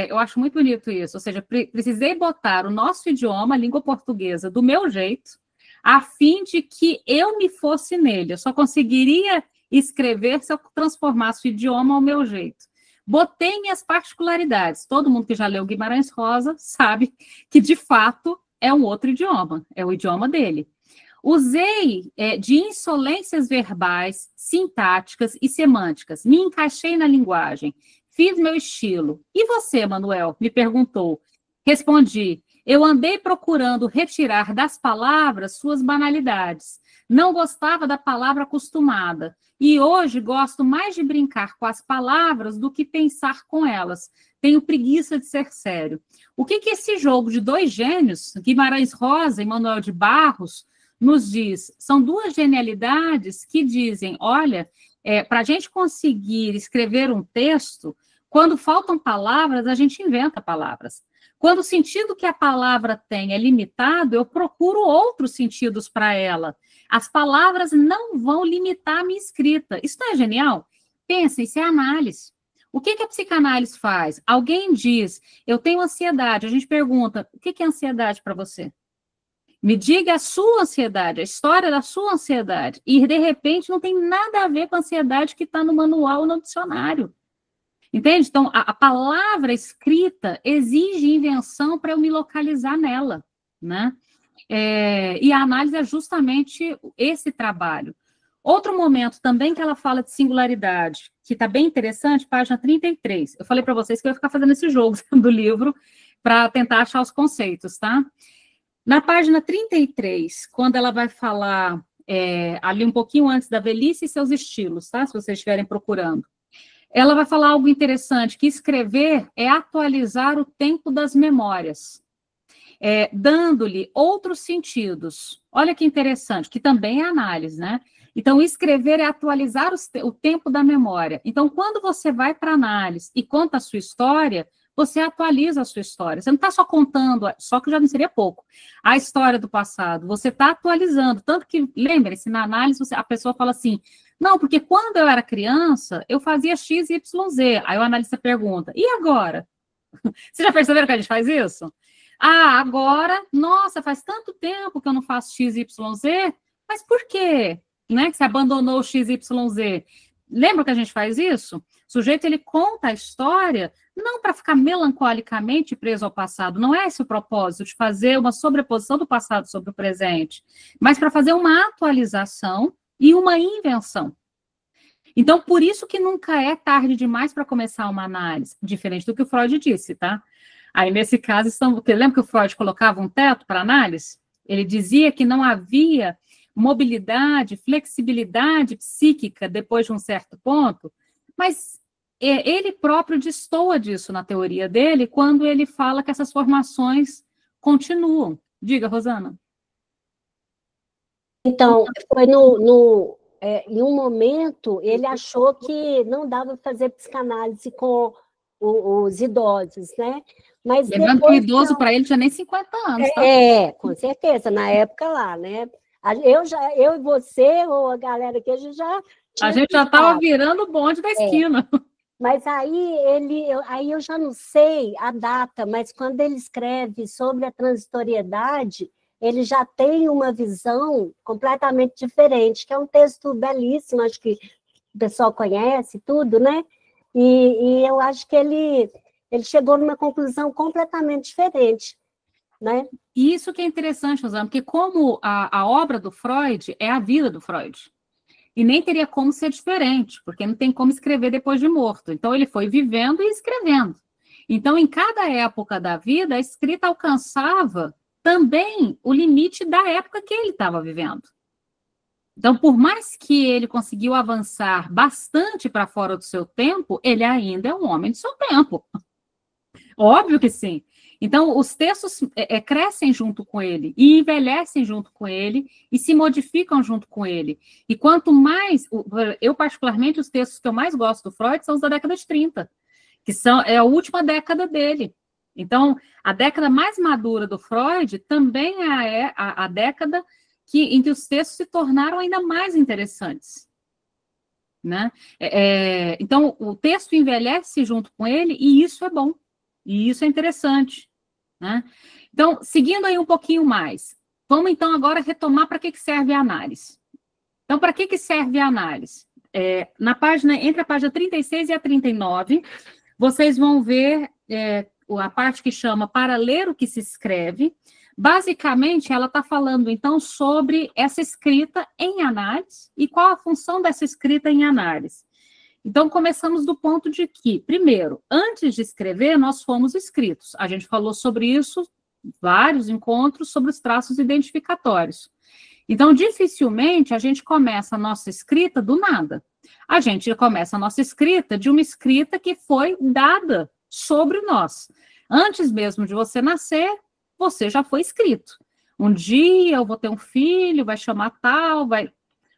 Eu acho muito bonito isso, ou seja, precisei botar o nosso idioma, a língua portuguesa, do meu jeito, a fim de que eu me fosse nele. Eu só conseguiria escrever se eu transformasse o idioma ao meu jeito. Botei minhas particularidades. Todo mundo que já leu Guimarães Rosa sabe que, de fato, é um outro idioma, é o idioma dele. Usei de insolências verbais, sintáticas e semânticas. Me encaixei na linguagem. Fiz meu estilo. E você, Manuel? Me perguntou. Respondi. Eu andei procurando retirar das palavras suas banalidades. Não gostava da palavra acostumada. E hoje gosto mais de brincar com as palavras do que pensar com elas. Tenho preguiça de ser sério. O que esse jogo de dois gênios, Guimarães Rosa e Manuel de Barros, nos diz? São duas genialidades que dizem, olha, para a gente conseguir escrever um texto, quando faltam palavras, a gente inventa palavras. Quando o sentido que a palavra tem é limitado, eu procuro outros sentidos para ela. As palavras não vão limitar a minha escrita. Isso não é genial? Pensem, isso é análise. O que a psicanálise faz? Alguém diz, eu tenho ansiedade. A gente pergunta, o que é ansiedade para você? Me diga a sua ansiedade, a história da sua ansiedade. E, de repente, não tem nada a ver com a ansiedade que está no manual ou no dicionário. Entende? Então, a palavra escrita exige invenção para eu me localizar nela, né? E a análise é justamente esse trabalho. Outro momento também que ela fala de singularidade, que está bem interessante, página 33. Eu falei para vocês que eu ia ficar fazendo esse jogo do livro para tentar achar os conceitos, tá? Na página 33, quando ela vai falar ali um pouquinho antes da velhice e seus estilos, tá? Se vocês estiverem procurando. Ela vai falar algo interessante, que escrever é atualizar o tempo das memórias, dando-lhe outros sentidos. Olha que interessante, que também é análise, né? Então, escrever é atualizar o tempo da memória. Então, quando você vai para a análise e conta a sua história, você atualiza a sua história. Você não está só contando, só que já não seria pouco, a história do passado. Você está atualizando. Tanto que, lembre-se, na análise, a pessoa fala assim, não, porque quando eu era criança, eu fazia X, Y, Z. Aí o analista pergunta, e agora? Vocês já perceberam que a gente faz isso? Ah, agora, nossa, faz tanto tempo que eu não faço X, Y, Z, mas por quê? Né, que você abandonou o X, Y, Z. Lembra que a gente faz isso? O sujeito, ele conta a história não para ficar melancolicamente preso ao passado, não é esse o propósito, de fazer uma sobreposição do passado sobre o presente, mas para fazer uma atualização e uma invenção. Então, por isso que nunca é tarde demais para começar uma análise, diferente do que o Freud disse, tá? Aí, nesse caso, lembra que o Freud colocava um teto para análise? Ele dizia que não havia mobilidade, flexibilidade psíquica depois de um certo ponto, mas ele próprio destoa disso na teoria dele, quando ele fala que essas formações continuam. Diga, Rosana. Então, foi em um momento, ele achou que não dava para fazer psicanálise com os idosos, né? Mas lembrando que o idoso, para ele, tinha nem 50 anos, tá? Com certeza, na época lá, né? Eu e você, ou a galera aqui, a gente já estava virando o bonde da esquina. Mas aí eu já não sei a data, mas quando ele escreve sobre a transitoriedade, ele já tem uma visão completamente diferente, que é um texto belíssimo, acho que o pessoal conhece tudo, né? E eu acho que ele chegou numa conclusão completamente diferente, né? E isso que é interessante, Rosana, porque como a obra do Freud é a vida do Freud, e nem teria como ser diferente, porque não tem como escrever depois de morto. Então, ele foi vivendo e escrevendo. Então, em cada época da vida, a escrita alcançava também o limite da época que ele estava vivendo. Então, por mais que ele conseguiu avançar bastante para fora do seu tempo, ele ainda é um homem do seu tempo. Óbvio que sim. Então, os textos crescem junto com ele, e envelhecem junto com ele, e se modificam junto com ele. E quanto mais, eu particularmente, os textos que eu mais gosto do Freud são os da década de 30, que é a última década dele. Então, a década mais madura do Freud também é a década em que os textos se tornaram ainda mais interessantes, né? Então, o texto envelhece junto com ele, e isso é bom, e isso é interessante, né? Então, seguindo aí um pouquinho mais, vamos então agora retomar para que serve a análise. Então, para que serve a análise? Entre a página 36 e a 39, vocês vão ver a parte que chama Para Ler o que se Escreve. Basicamente, ela está falando, então, sobre essa escrita em análise e qual a função dessa escrita em análise. Então, começamos do ponto de que, primeiro, antes de escrever, nós fomos escritos. A gente falou sobre isso, vários encontros, sobre os traços identificatórios. Então, dificilmente a gente começa a nossa escrita do nada. A gente começa a nossa escrita de uma escrita que foi dada sobre nós. Antes mesmo de você nascer, você já foi escrito. Um dia eu vou ter um filho, vai chamar tal, vai...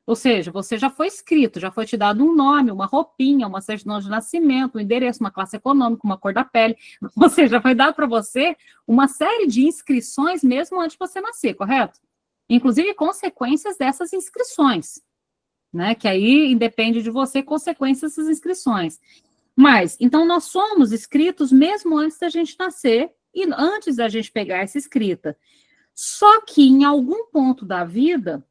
Ou seja, você já foi escrito, já foi te dado um nome, uma roupinha, uma certidão de nascimento, um endereço, uma classe econômica, uma cor da pele. Ou seja, já foi dado para você uma série de inscrições mesmo antes de você nascer, correto? Inclusive consequências dessas inscrições, né? Que aí independe de você, consequências dessas inscrições. Mas, então, nós somos escritos mesmo antes da gente nascer e antes da gente pegar essa escrita. Só que em algum ponto da vida,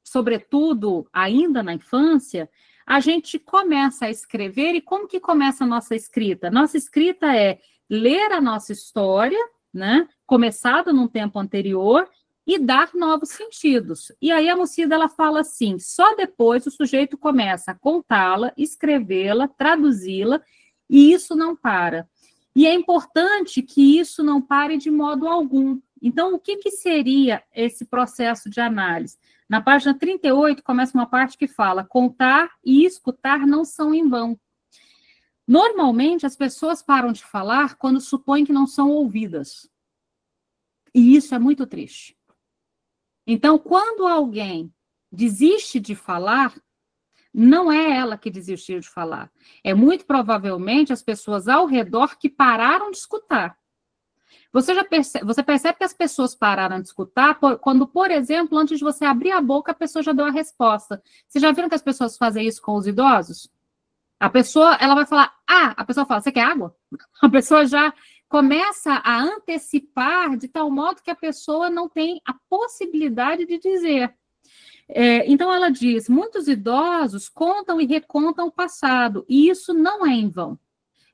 sobretudo ainda na infância, a gente começa a escrever. E como que começa a nossa escrita? Nossa escrita é ler a nossa história, né, começada num tempo anterior, e dar novos sentidos. E aí a Mussida, ela fala assim, só depois o sujeito começa a contá-la, escrevê-la, traduzi-la, e isso não para. E é importante que isso não pare de modo algum. Então, o que seria esse processo de análise? Na página 38, começa uma parte que fala, contar e escutar não são em vão. Normalmente, as pessoas param de falar quando supõem que não são ouvidas. E isso é muito triste. Então, quando alguém desiste de falar, não é ela que desistiu de falar. É muito provavelmente as pessoas ao redor que pararam de escutar. Você percebe que as pessoas pararam de escutar quando, por exemplo, antes de você abrir a boca, a pessoa já deu a resposta. Vocês já viram que as pessoas fazem isso com os idosos? A pessoa, ela vai falar, a pessoa fala, você quer água? A pessoa já começa a antecipar de tal modo que a pessoa não tem a possibilidade de dizer. Então, ela diz, muitos idosos contam e recontam o passado, e isso não é em vão.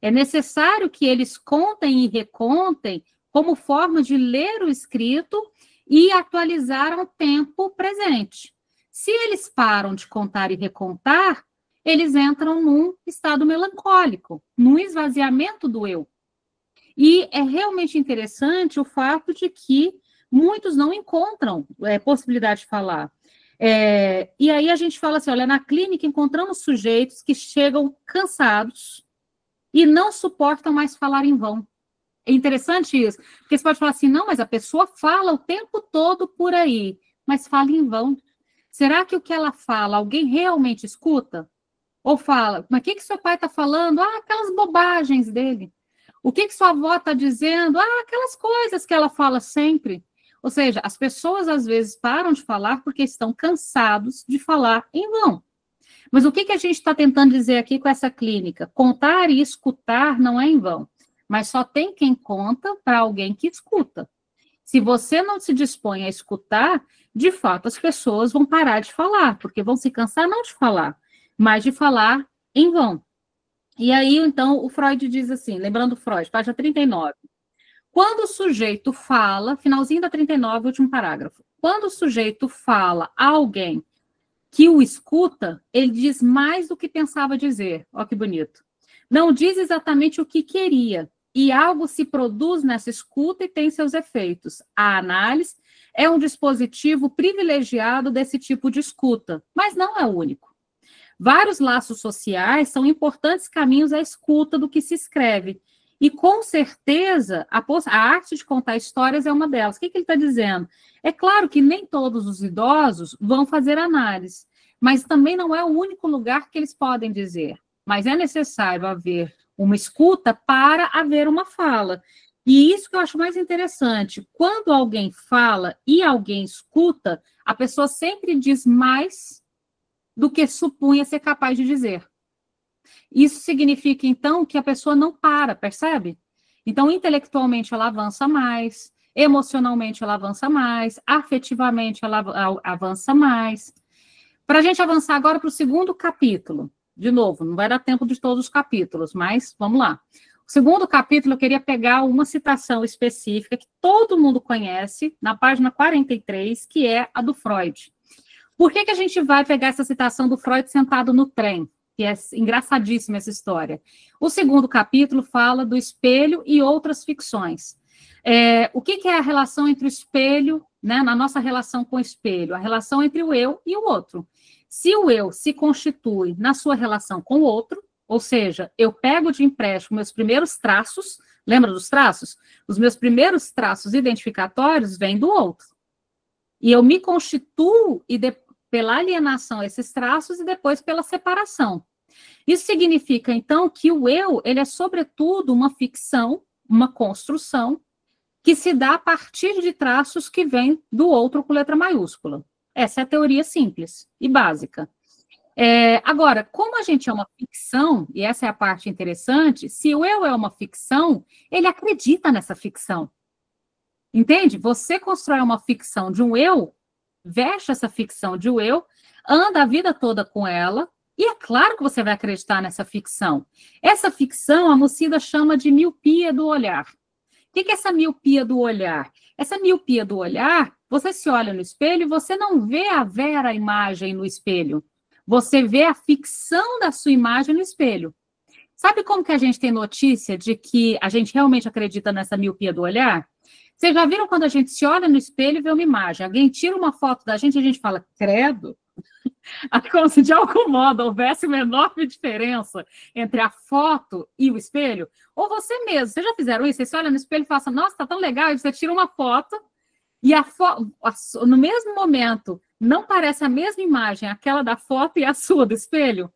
É necessário que eles contem e recontem como forma de ler o escrito e atualizar ao tempo presente. Se eles param de contar e recontar, eles entram num estado melancólico, num esvaziamento do eu. E é realmente interessante o fato de que muitos não encontram possibilidade de falar. E aí a gente fala assim, olha, na clínica encontramos sujeitos que chegam cansados e não suportam mais falar em vão. É interessante isso, porque você pode falar assim, não, mas a pessoa fala o tempo todo por aí, mas fala em vão. Será que o que ela fala, alguém realmente escuta? Ou fala, mas o que seu pai está falando? Aquelas bobagens dele. O que sua avó está dizendo? Aquelas coisas que ela fala sempre. Ou seja, as pessoas às vezes param de falar porque estão cansados de falar em vão. Mas o que a gente está tentando dizer aqui com essa clínica? Contar e escutar não é em vão, mas só tem quem conta para alguém que escuta. Se você não se dispõe a escutar, de fato as pessoas vão parar de falar, porque vão se cansar não de falar, mas de falar em vão. E aí, então, o Freud diz assim, lembrando Freud, página 39, quando o sujeito fala, finalzinho da 39, último parágrafo, quando o sujeito fala a alguém que o escuta, ele diz mais do que pensava dizer. Olha que bonito. Não diz exatamente o que queria, e algo se produz nessa escuta e tem seus efeitos. A análise é um dispositivo privilegiado desse tipo de escuta, mas não é o único. Vários laços sociais são importantes caminhos à escuta do que se escreve, E, com certeza, a arte de contar histórias é uma delas. O que ele está dizendo? É claro que nem todos os idosos vão fazer análise, mas também não é o único lugar que eles podem dizer. Mas é necessário haver uma escuta para haver uma fala. E isso que eu acho mais interessante. Quando alguém fala e alguém escuta, a pessoa sempre diz mais do que supunha ser capaz de dizer. Isso significa, então, que a pessoa não para, percebe? Então, intelectualmente, ela avança mais, emocionalmente, ela avança mais, afetivamente, ela avança mais. Para a gente avançar agora para o segundo capítulo, de novo, não vai dar tempo de todos os capítulos, mas vamos lá. O segundo capítulo, eu queria pegar uma citação específica que todo mundo conhece, na página 43, que é a do Freud. Por que a gente vai pegar essa citação do Freud sentado no trem? Que é engraçadíssima essa história. O segundo capítulo fala do espelho e outras ficções. O que é a relação entre o espelho, né, na nossa relação com o espelho? A relação entre o eu e o outro. Se o eu se constitui na sua relação com o outro, ou seja, eu pego de empréstimo meus primeiros traços, lembra dos traços? Os meus primeiros traços identificatórios vêm do outro. E eu me constituo pela alienação a esses traços e depois pela separação. Isso significa, então, que o eu, ele é, sobretudo, uma ficção, uma construção, que se dá a partir de traços que vêm do outro com letra maiúscula. Essa é a teoria simples e básica. Agora, como a gente é uma ficção, e essa é a parte interessante, se o eu é uma ficção, ele acredita nessa ficção. Entende? Você constrói uma ficção de um eu, veste essa ficção de um eu, anda a vida toda com ela, e é claro que você vai acreditar nessa ficção. Essa ficção, a Mussida chama de miopia do olhar. O que é essa miopia do olhar? Essa miopia do olhar, você se olha no espelho e você não vê a vera imagem no espelho. Você vê a ficção da sua imagem no espelho. Sabe como que a gente tem notícia de que a gente realmente acredita nessa miopia do olhar? Vocês já viram quando a gente se olha no espelho e vê uma imagem? Alguém tira uma foto da gente e a gente fala, credo? Como se de algum modo houvesse uma enorme diferença entre a foto e o espelho. Ou você mesmo, vocês já fizeram isso? Você se olha no espelho e fala, nossa, tá tão legal, e você tira uma foto e no mesmo momento não parece a mesma imagem, aquela da foto e a sua do espelho?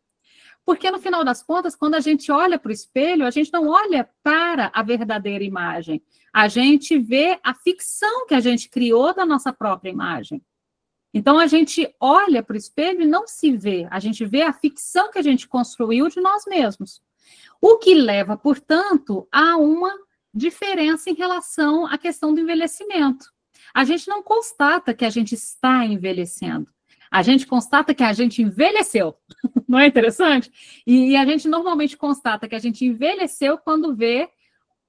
Porque, no final das contas, quando a gente olha para o espelho, a gente não olha para a verdadeira imagem. A gente vê a ficção que a gente criou da nossa própria imagem. Então, a gente olha para o espelho e não se vê. A gente vê a ficção que a gente construiu de nós mesmos. O que leva, portanto, a uma diferença em relação à questão do envelhecimento. A gente não constata que a gente está envelhecendo. A gente constata que a gente envelheceu. Não é interessante? E a gente normalmente constata que a gente envelheceu quando vê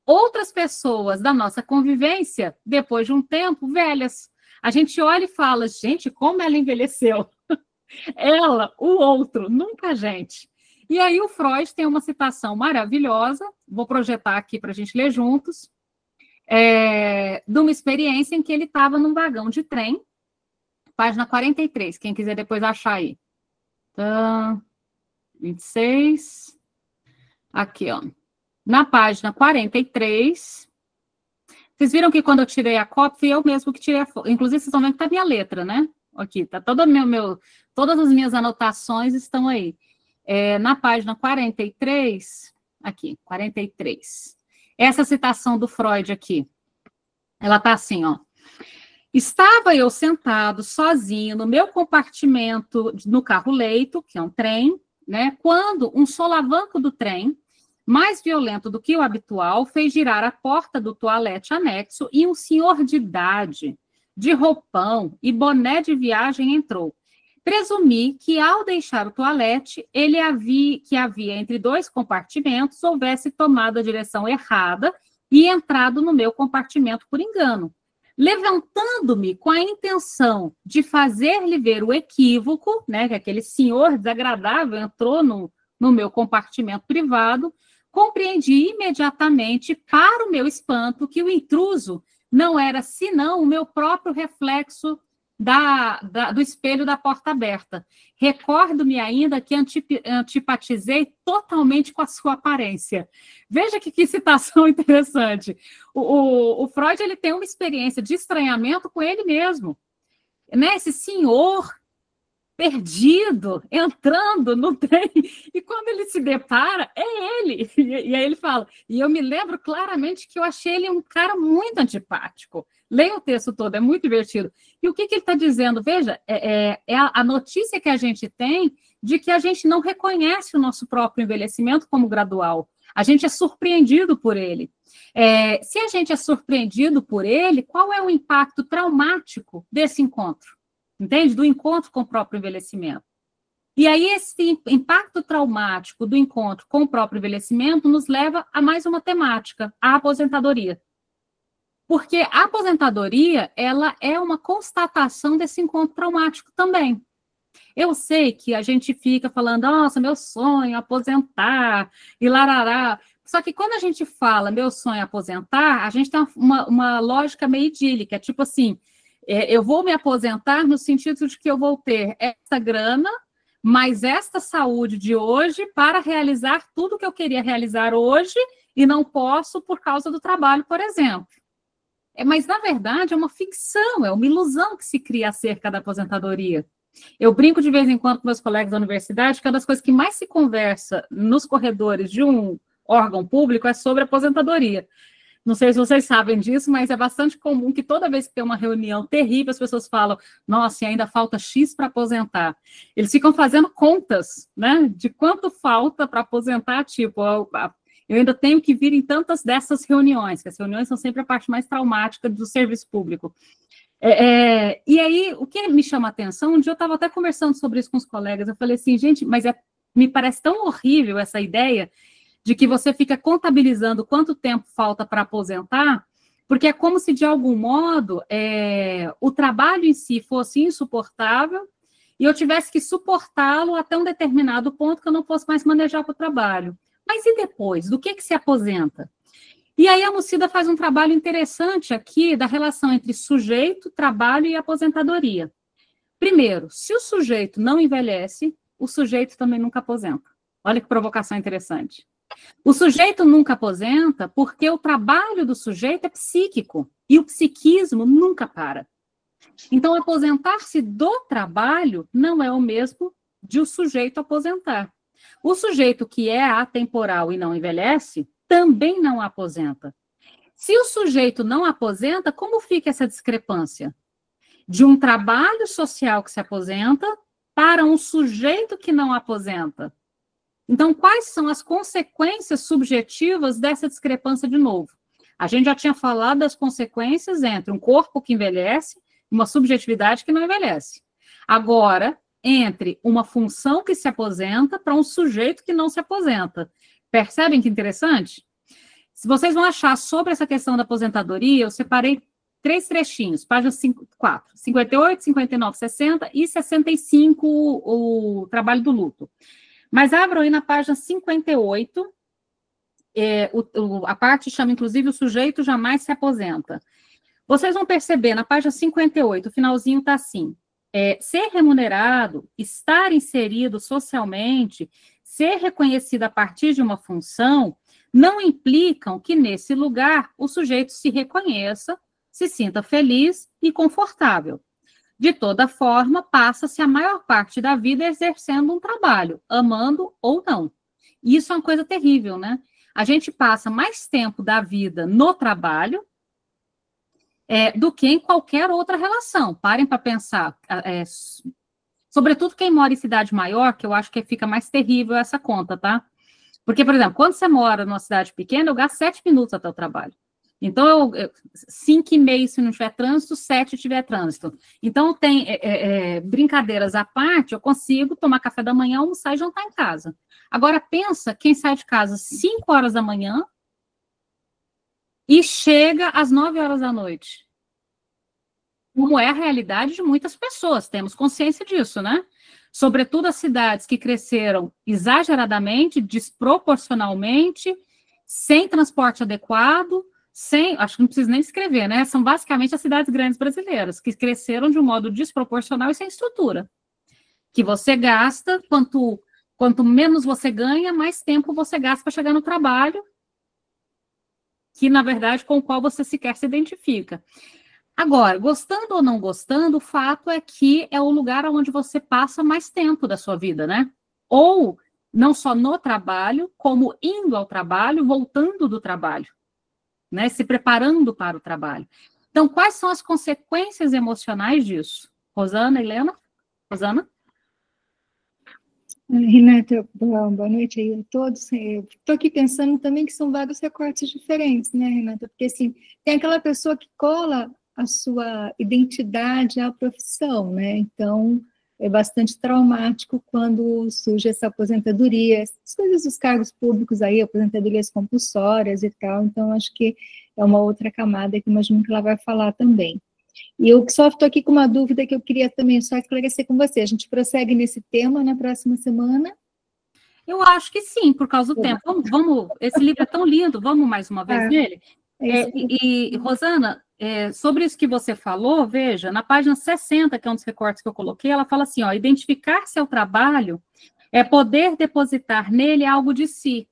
outras pessoas da nossa convivência, depois de um tempo, velhas. A gente olha e fala, gente, como ela envelheceu. Ela, o outro, nunca a gente. E aí o Freud tem uma citação maravilhosa, vou projetar aqui para a gente ler juntos, de uma experiência em que ele estava num vagão de trem, página 43, quem quiser depois achar aí. 26. Aqui, ó. Na página 43. Vocês viram que quando eu tirei a cópia, fui eu mesmo que tirei a foto. Inclusive, vocês estão vendo que tá a minha letra, né? Aqui, tá todas as minhas anotações estão aí. Na página 43, aqui, 43. Essa citação do Freud aqui. Ela tá assim, ó. Estava eu sentado sozinho no meu compartimento no carro-leito, que é um trem, né? Quando um solavanco do trem, mais violento do que o habitual, fez girar a porta do toalete anexo e um senhor de idade, de roupão e boné de viagem entrou. Presumi que, ao deixar o toalete, que havia entre dois compartimentos, houvesse tomado a direção errada e entrado no meu compartimento por engano. Levantando-me com a intenção de fazer-lhe ver o equívoco, né, que aquele senhor desagradável entrou no meu compartimento privado, compreendi imediatamente, para o meu espanto, que o intruso não era senão o meu próprio reflexo do espelho da porta aberta. Recordo-me ainda que antipatizei totalmente com a sua aparência. Veja que citação interessante. O Freud, ele tem uma experiência de estranhamento com ele mesmo. Né? Esse senhor perdido, entrando no trem, e quando ele se depara, é ele. E aí ele fala, e eu me lembro claramente que eu achei ele um cara muito antipático. Leia o texto todo, é muito divertido. E o que ele está dizendo? Veja, é a notícia que a gente tem de que a gente não reconhece o nosso próprio envelhecimento como gradual. A gente é surpreendido por ele. Se a gente é surpreendido por ele, qual é o impacto traumático desse encontro? Entende? Do encontro com o próprio envelhecimento. E aí esse impacto traumático do encontro com o próprio envelhecimento nos leva a mais uma temática, a aposentadoria. Porque a aposentadoria, ela é uma constatação desse encontro traumático também. Eu sei que a gente fica falando, nossa, meu sonho é aposentar, e larará. Só que quando a gente fala meu sonho é aposentar, a gente tem uma lógica meio idílica, tipo assim, eu vou me aposentar no sentido de que eu vou ter essa grana, mais esta saúde de hoje para realizar tudo que eu queria realizar hoje e não posso por causa do trabalho, por exemplo. Mas, na verdade, é uma ficção, é uma ilusão que se cria acerca da aposentadoria. Eu brinco de vez em quando com meus colegas da universidade que uma das coisas que mais se conversa nos corredores de um órgão público é sobre aposentadoria. Não sei se vocês sabem disso, mas é bastante comum que toda vez que tem uma reunião terrível, as pessoas falam, nossa, e ainda falta X para aposentar. Eles ficam fazendo contas, né, de quanto falta para aposentar, tipo, eu ainda tenho que vir em tantas dessas reuniões, que as reuniões são sempre a parte mais traumática do serviço público. E aí, o que me chama a atenção, um dia eu estava até conversando sobre isso com os colegas, eu falei assim, gente, mas me parece tão horrível essa ideia de que você fica contabilizando quanto tempo falta para aposentar, porque é como se, de algum modo, o trabalho em si fosse insuportável e eu tivesse que suportá-lo até um determinado ponto que eu não fosse mais manejar para o trabalho. Mas e depois? Do que se aposenta? E aí a Mucida faz um trabalho interessante aqui da relação entre sujeito, trabalho e aposentadoria. Primeiro, se o sujeito não envelhece, o sujeito também nunca aposenta. Olha que provocação interessante. O sujeito nunca aposenta porque o trabalho do sujeito é psíquico e o psiquismo nunca para. Então, aposentar-se do trabalho não é o mesmo de o sujeito aposentar. O sujeito que é atemporal e não envelhece também não aposenta. Se o sujeito não aposenta, como fica essa discrepância? De um trabalho social que se aposenta para um sujeito que não aposenta. Então, quais são as consequências subjetivas dessa discrepância de novo? A gente já tinha falado das consequências entre um corpo que envelhece e uma subjetividade que não envelhece. Agora, entre uma função que se aposenta para um sujeito que não se aposenta. Percebem que interessante? Se vocês vão achar sobre essa questão da aposentadoria, eu separei 3 trechinhos, páginas 4, 58, 59, 60 e 65, o trabalho do luto. Mas abram aí na página 58, a parte chama, inclusive, o sujeito jamais se aposenta. Vocês vão perceber, na página 58, o finalzinho está assim, ser remunerado, estar inserido socialmente, ser reconhecido a partir de uma função, não implicam que, nesse lugar, o sujeito se reconheça, se sinta feliz e confortável. De toda forma, passa-se a maior parte da vida exercendo um trabalho, amando ou não. E isso é uma coisa terrível, né? A gente passa mais tempo da vida no trabalho do que em qualquer outra relação. Parem para pensar. Sobretudo quem mora em cidade maior, que eu acho que fica mais terrível essa conta, tá? Porque, por exemplo, quando você mora numa cidade pequena, eu gasto 7 minutos até o trabalho. Então, 5,5 se não tiver trânsito, 7 se tiver trânsito. Então, tem brincadeiras à parte, eu consigo tomar café da manhã, almoçar e jantar em casa. Agora, pensa quem sai de casa às 5 horas da manhã e chega às 9 horas da noite. Como é a realidade de muitas pessoas, temos consciência disso, né? Sobretudo as cidades que cresceram exageradamente, desproporcionalmente, sem transporte adequado, acho que não preciso nem escrever, né? São basicamente as cidades grandes brasileiras, que cresceram de um modo desproporcional e sem estrutura. Que você gasta, quanto menos você ganha, mais tempo você gasta para chegar no trabalho, que, na verdade, com o qual você sequer se identifica. Agora, gostando ou não gostando, o fato é que é o lugar onde você passa mais tempo da sua vida, né? Ou, não só no trabalho, como indo ao trabalho, voltando do trabalho, né? Se preparando para o trabalho. Então, quais são as consequências emocionais disso? Rosana, Helena? Rosana? Renata, boa noite aí a todos. Estou aqui pensando também que são vários recortes diferentes, né, Renata? Porque, assim, tem aquela pessoa que cola a sua identidade à profissão, né? Então, é bastante traumático quando surge essa aposentadoria, as coisas dos cargos públicos aí, aposentadorias compulsórias e tal. Então, acho que é uma outra camada que imagino que ela vai falar também. E eu só estou aqui com uma dúvida que eu queria também só esclarecer com você. A gente prossegue nesse tema na próxima semana? Eu acho que sim, por causa do tempo. Vamos, esse livro é tão lindo, vamos mais uma vez nele? Rosana, sobre isso que você falou, veja, na página 60, que é um dos recortes que eu coloquei, ela fala assim, ó, identificar-se ao trabalho é poder depositar nele algo de si.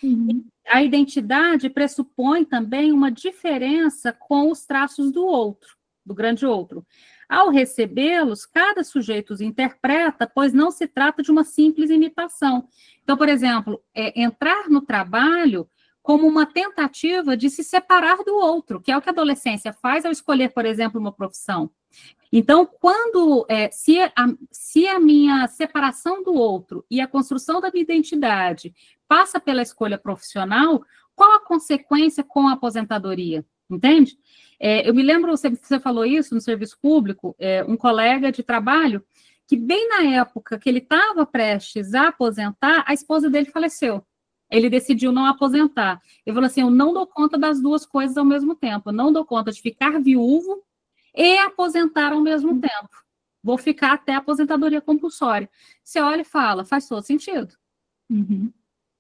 Uhum. A identidade pressupõe também uma diferença com os traços do outro, do grande outro. Ao recebê-los, cada sujeito os interpreta, pois não se trata de uma simples imitação. Então, por exemplo, entrar no trabalho como uma tentativa de se separar do outro, que é o que a adolescência faz ao escolher, por exemplo, uma profissão. Então, se a minha separação do outro e a construção da minha identidade passa pela escolha profissional, qual a consequência com a aposentadoria? Entende? Eu me lembro, você falou isso no serviço público, um colega de trabalho, que bem na época que ele estava prestes a aposentar, a esposa dele faleceu. Ele decidiu não aposentar. Ele falou assim, eu não dou conta das duas coisas ao mesmo tempo. Eu não dou conta de ficar viúvo e aposentar ao mesmo tempo. Vou ficar até a aposentadoria compulsória. Você olha e fala, faz todo sentido. Uhum.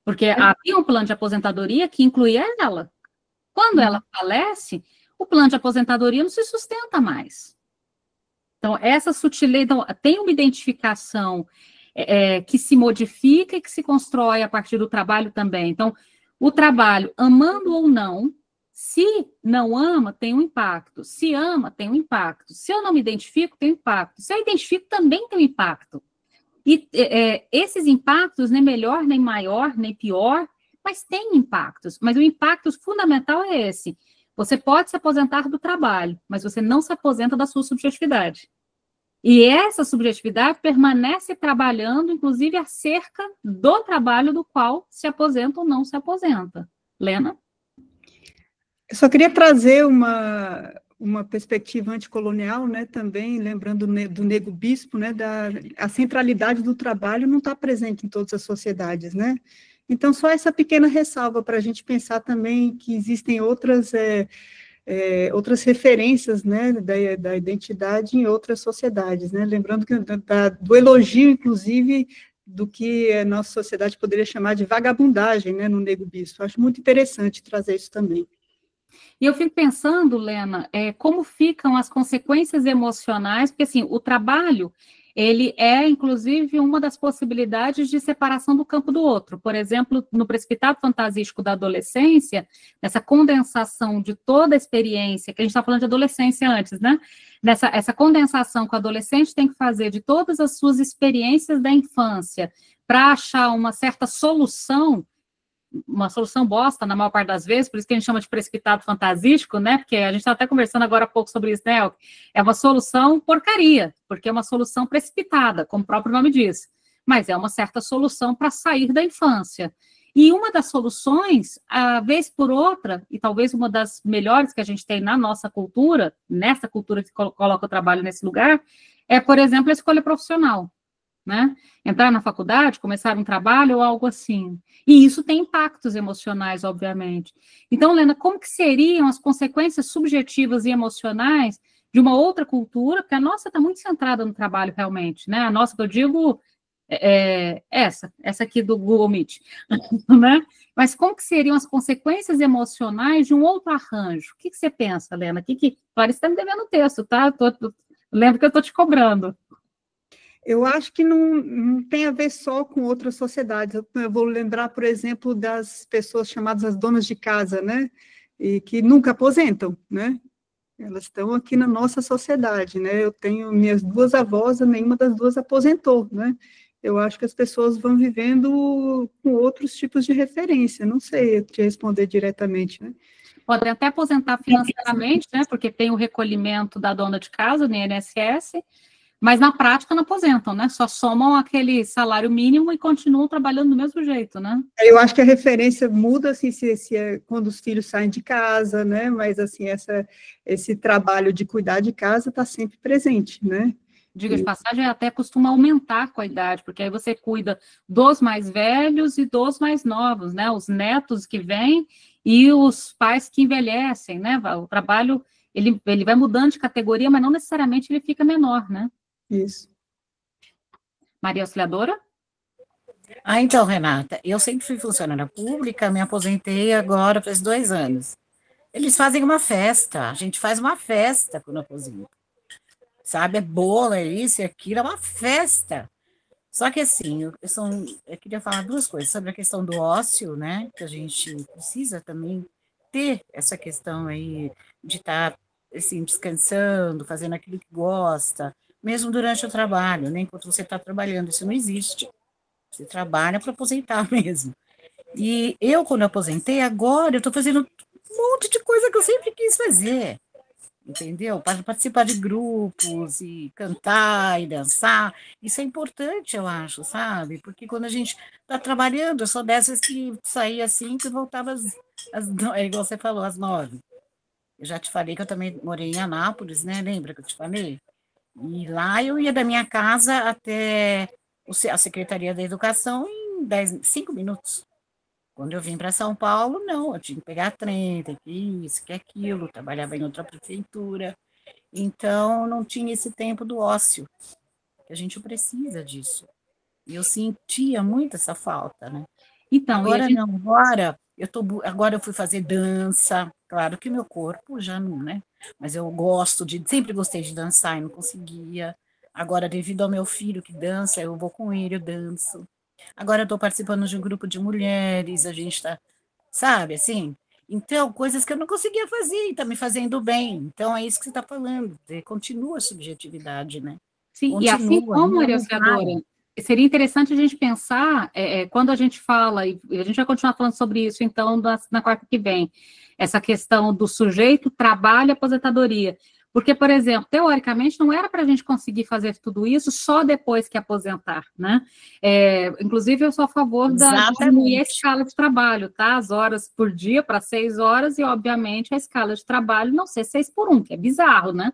Porque havia um plano de aposentadoria que incluía ela. Quando ela falece, o plano de aposentadoria não se sustenta mais. Então, essa sutileza, então, tem uma identificação que se modifica e que se constrói a partir do trabalho também. Então, o trabalho, amando ou não, se não ama, tem um impacto. Se ama, tem um impacto. Se eu não me identifico, tem um impacto. Se eu identifico, também tem um impacto. E esses impactos, nem melhor, nem maior, nem pior, mas tem impactos. Mas o impacto fundamental é esse. Você pode se aposentar do trabalho, mas você não se aposenta da sua subjetividade. E essa subjetividade permanece trabalhando, inclusive, acerca do trabalho do qual se aposenta ou não se aposenta. Lena? Eu só queria trazer uma perspectiva anticolonial, né, também, lembrando do Nego Bispo, né, a centralidade do trabalho não está presente em todas as sociedades, né? Então, só essa pequena ressalva para a gente pensar também que existem outras referências, né, da identidade em outras sociedades, né? Lembrando que do elogio, inclusive, do que a nossa sociedade poderia chamar de vagabundagem, né, no Nego Bispo. Acho muito interessante trazer isso também. E eu fico pensando, Lena, como ficam as consequências emocionais, porque, assim, o trabalho, ele é, inclusive, uma das possibilidades de separação do campo do outro. Por exemplo, no precipitado fantasístico da adolescência, essa condensação de toda a experiência, que a gente está falando de adolescência antes, né? Essa condensação que o adolescente tem que fazer de todas as suas experiências da infância para achar uma certa solução, uma solução bosta, na maior parte das vezes, por isso que a gente chama de precipitado fantasístico, né, porque a gente está até conversando agora há pouco sobre isso, né, é uma solução porcaria, porque é uma solução precipitada, como o próprio nome diz, mas é uma certa solução para sair da infância. E uma das soluções, a vez por outra, e talvez uma das melhores que a gente tem na nossa cultura, nessa cultura que coloca o trabalho nesse lugar, é, por exemplo, a escolha profissional. Né? Entrar na faculdade, começar um trabalho ou algo assim. E isso tem impactos emocionais, obviamente. Então, Lena, como que seriam as consequências subjetivas e emocionais de uma outra cultura? Porque a nossa está muito centrada no trabalho, realmente, né? A nossa, que eu digo, essa aqui do Google Meet, né? Mas como que seriam as consequências emocionais de um outro arranjo? O que você pensa, Lena? Clarice está me devendo texto, tá? Lembro que eu estou te cobrando. Eu acho que não tem a ver só com outras sociedades. Eu vou lembrar, por exemplo, das pessoas chamadas as donas de casa, né? E que nunca aposentam, né? Elas estão aqui na nossa sociedade, né? Eu tenho minhas 2 avós, nenhuma das 2 aposentou, né? Eu acho que as pessoas vão vivendo com outros tipos de referência. Não sei te responder diretamente, né? Podem até aposentar financeiramente, né? Porque tem o recolhimento da dona de casa, no INSS, mas na prática não aposentam, né? Só somam aquele salário mínimo e continuam trabalhando do mesmo jeito, né? Eu acho que a referência muda, assim, se é quando os filhos saem de casa, né? Mas, assim, esse trabalho de cuidar de casa está sempre presente, né? Diga de passagem, até costuma aumentar com a idade, porque aí você cuida dos mais velhos e dos mais novos, né? Os netos que vêm e os pais que envelhecem, né? O trabalho, ele vai mudando de categoria, mas não necessariamente ele fica menor, né? Isso. Maria Auxiliadora? Então, Renata, eu sempre fui funcionária pública, me aposentei agora faz 2 anos. Eles fazem uma festa, a gente faz uma festa quando aposenta. Sabe, é bolo, é isso e aquilo, é uma festa. Só que assim, eu queria falar 2 coisas, sobre a questão do ócio, né, que a gente precisa também ter essa questão aí de estar, assim, descansando, fazendo aquilo que gosta, mesmo durante o trabalho, né, enquanto você está trabalhando, isso não existe. Você trabalha para aposentar mesmo. E eu, quando eu aposentei, agora eu estou fazendo um monte de coisa que eu sempre quis fazer. Entendeu? Para participar de grupos e cantar e dançar, isso é importante, eu acho, sabe? Porque quando a gente está trabalhando, eu sou dessas que saía às 5 e voltava igual você falou, às 9. Eu já te falei que eu também morei em Anápolis, né? Lembra que eu te falei? E lá eu ia da minha casa até a Secretaria da Educação em 5 minutos. Quando eu vim para São Paulo, não, eu tinha que pegar trem, tem que isso, que aquilo, trabalhava em outra prefeitura, então não tinha esse tempo do ócio, que a gente precisa disso. E eu sentia muito essa falta, né? Então, agora agora eu fui fazer dança, claro que meu corpo já não, né? Mas eu sempre gostei de dançar e não conseguia. Agora, devido ao meu filho que dança, eu vou com ele, eu danço. Agora eu estou participando de um grupo de mulheres, a gente está, sabe, assim? Então, coisas que eu não conseguia fazer e está me fazendo bem. Então, é isso que você está falando, continua a subjetividade, né? Sim, continua, e assim como, Maria Auxiliadora, seria interessante a gente pensar, quando a gente fala, e a gente vai continuar falando sobre isso, então, na quarta que vem, essa questão do sujeito, trabalho e aposentadoria. Porque, por exemplo, teoricamente, não era para a gente conseguir fazer tudo isso só depois que aposentar, né? Inclusive, eu sou a favor de diminuir a escala de trabalho, tá? As horas por dia para 6 horas e, obviamente, a escala de trabalho não ser 6 por 1, que é bizarro, né?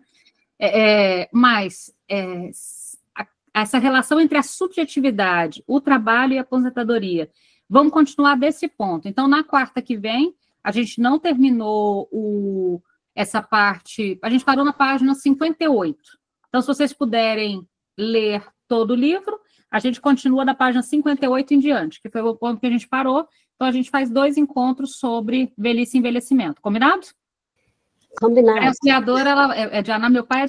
Mas essa relação entre a subjetividade, o trabalho e a aposentadoria, vamos continuar desse ponto. Então, na quarta que vem, a gente não terminou essa parte, a gente parou na página 58. Então, se vocês puderem ler todo o livro, a gente continua da página 58 em diante, que foi o ponto que a gente parou. Então, a gente faz 2 encontros sobre velhice e envelhecimento. Combinado? Combinado. A auxiliadora, ela é de Anápolis, meu pai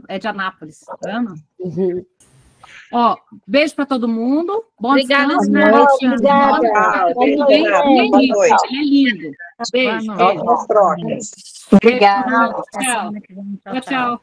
é de Anápolis, tá vendo? Uhum. Ó, beijo para todo mundo. Bom Obrigada, descanso. Obrigada. Ele é lindo. Beijo. Ótimas trocas. Obrigada. Tchau. Tchau.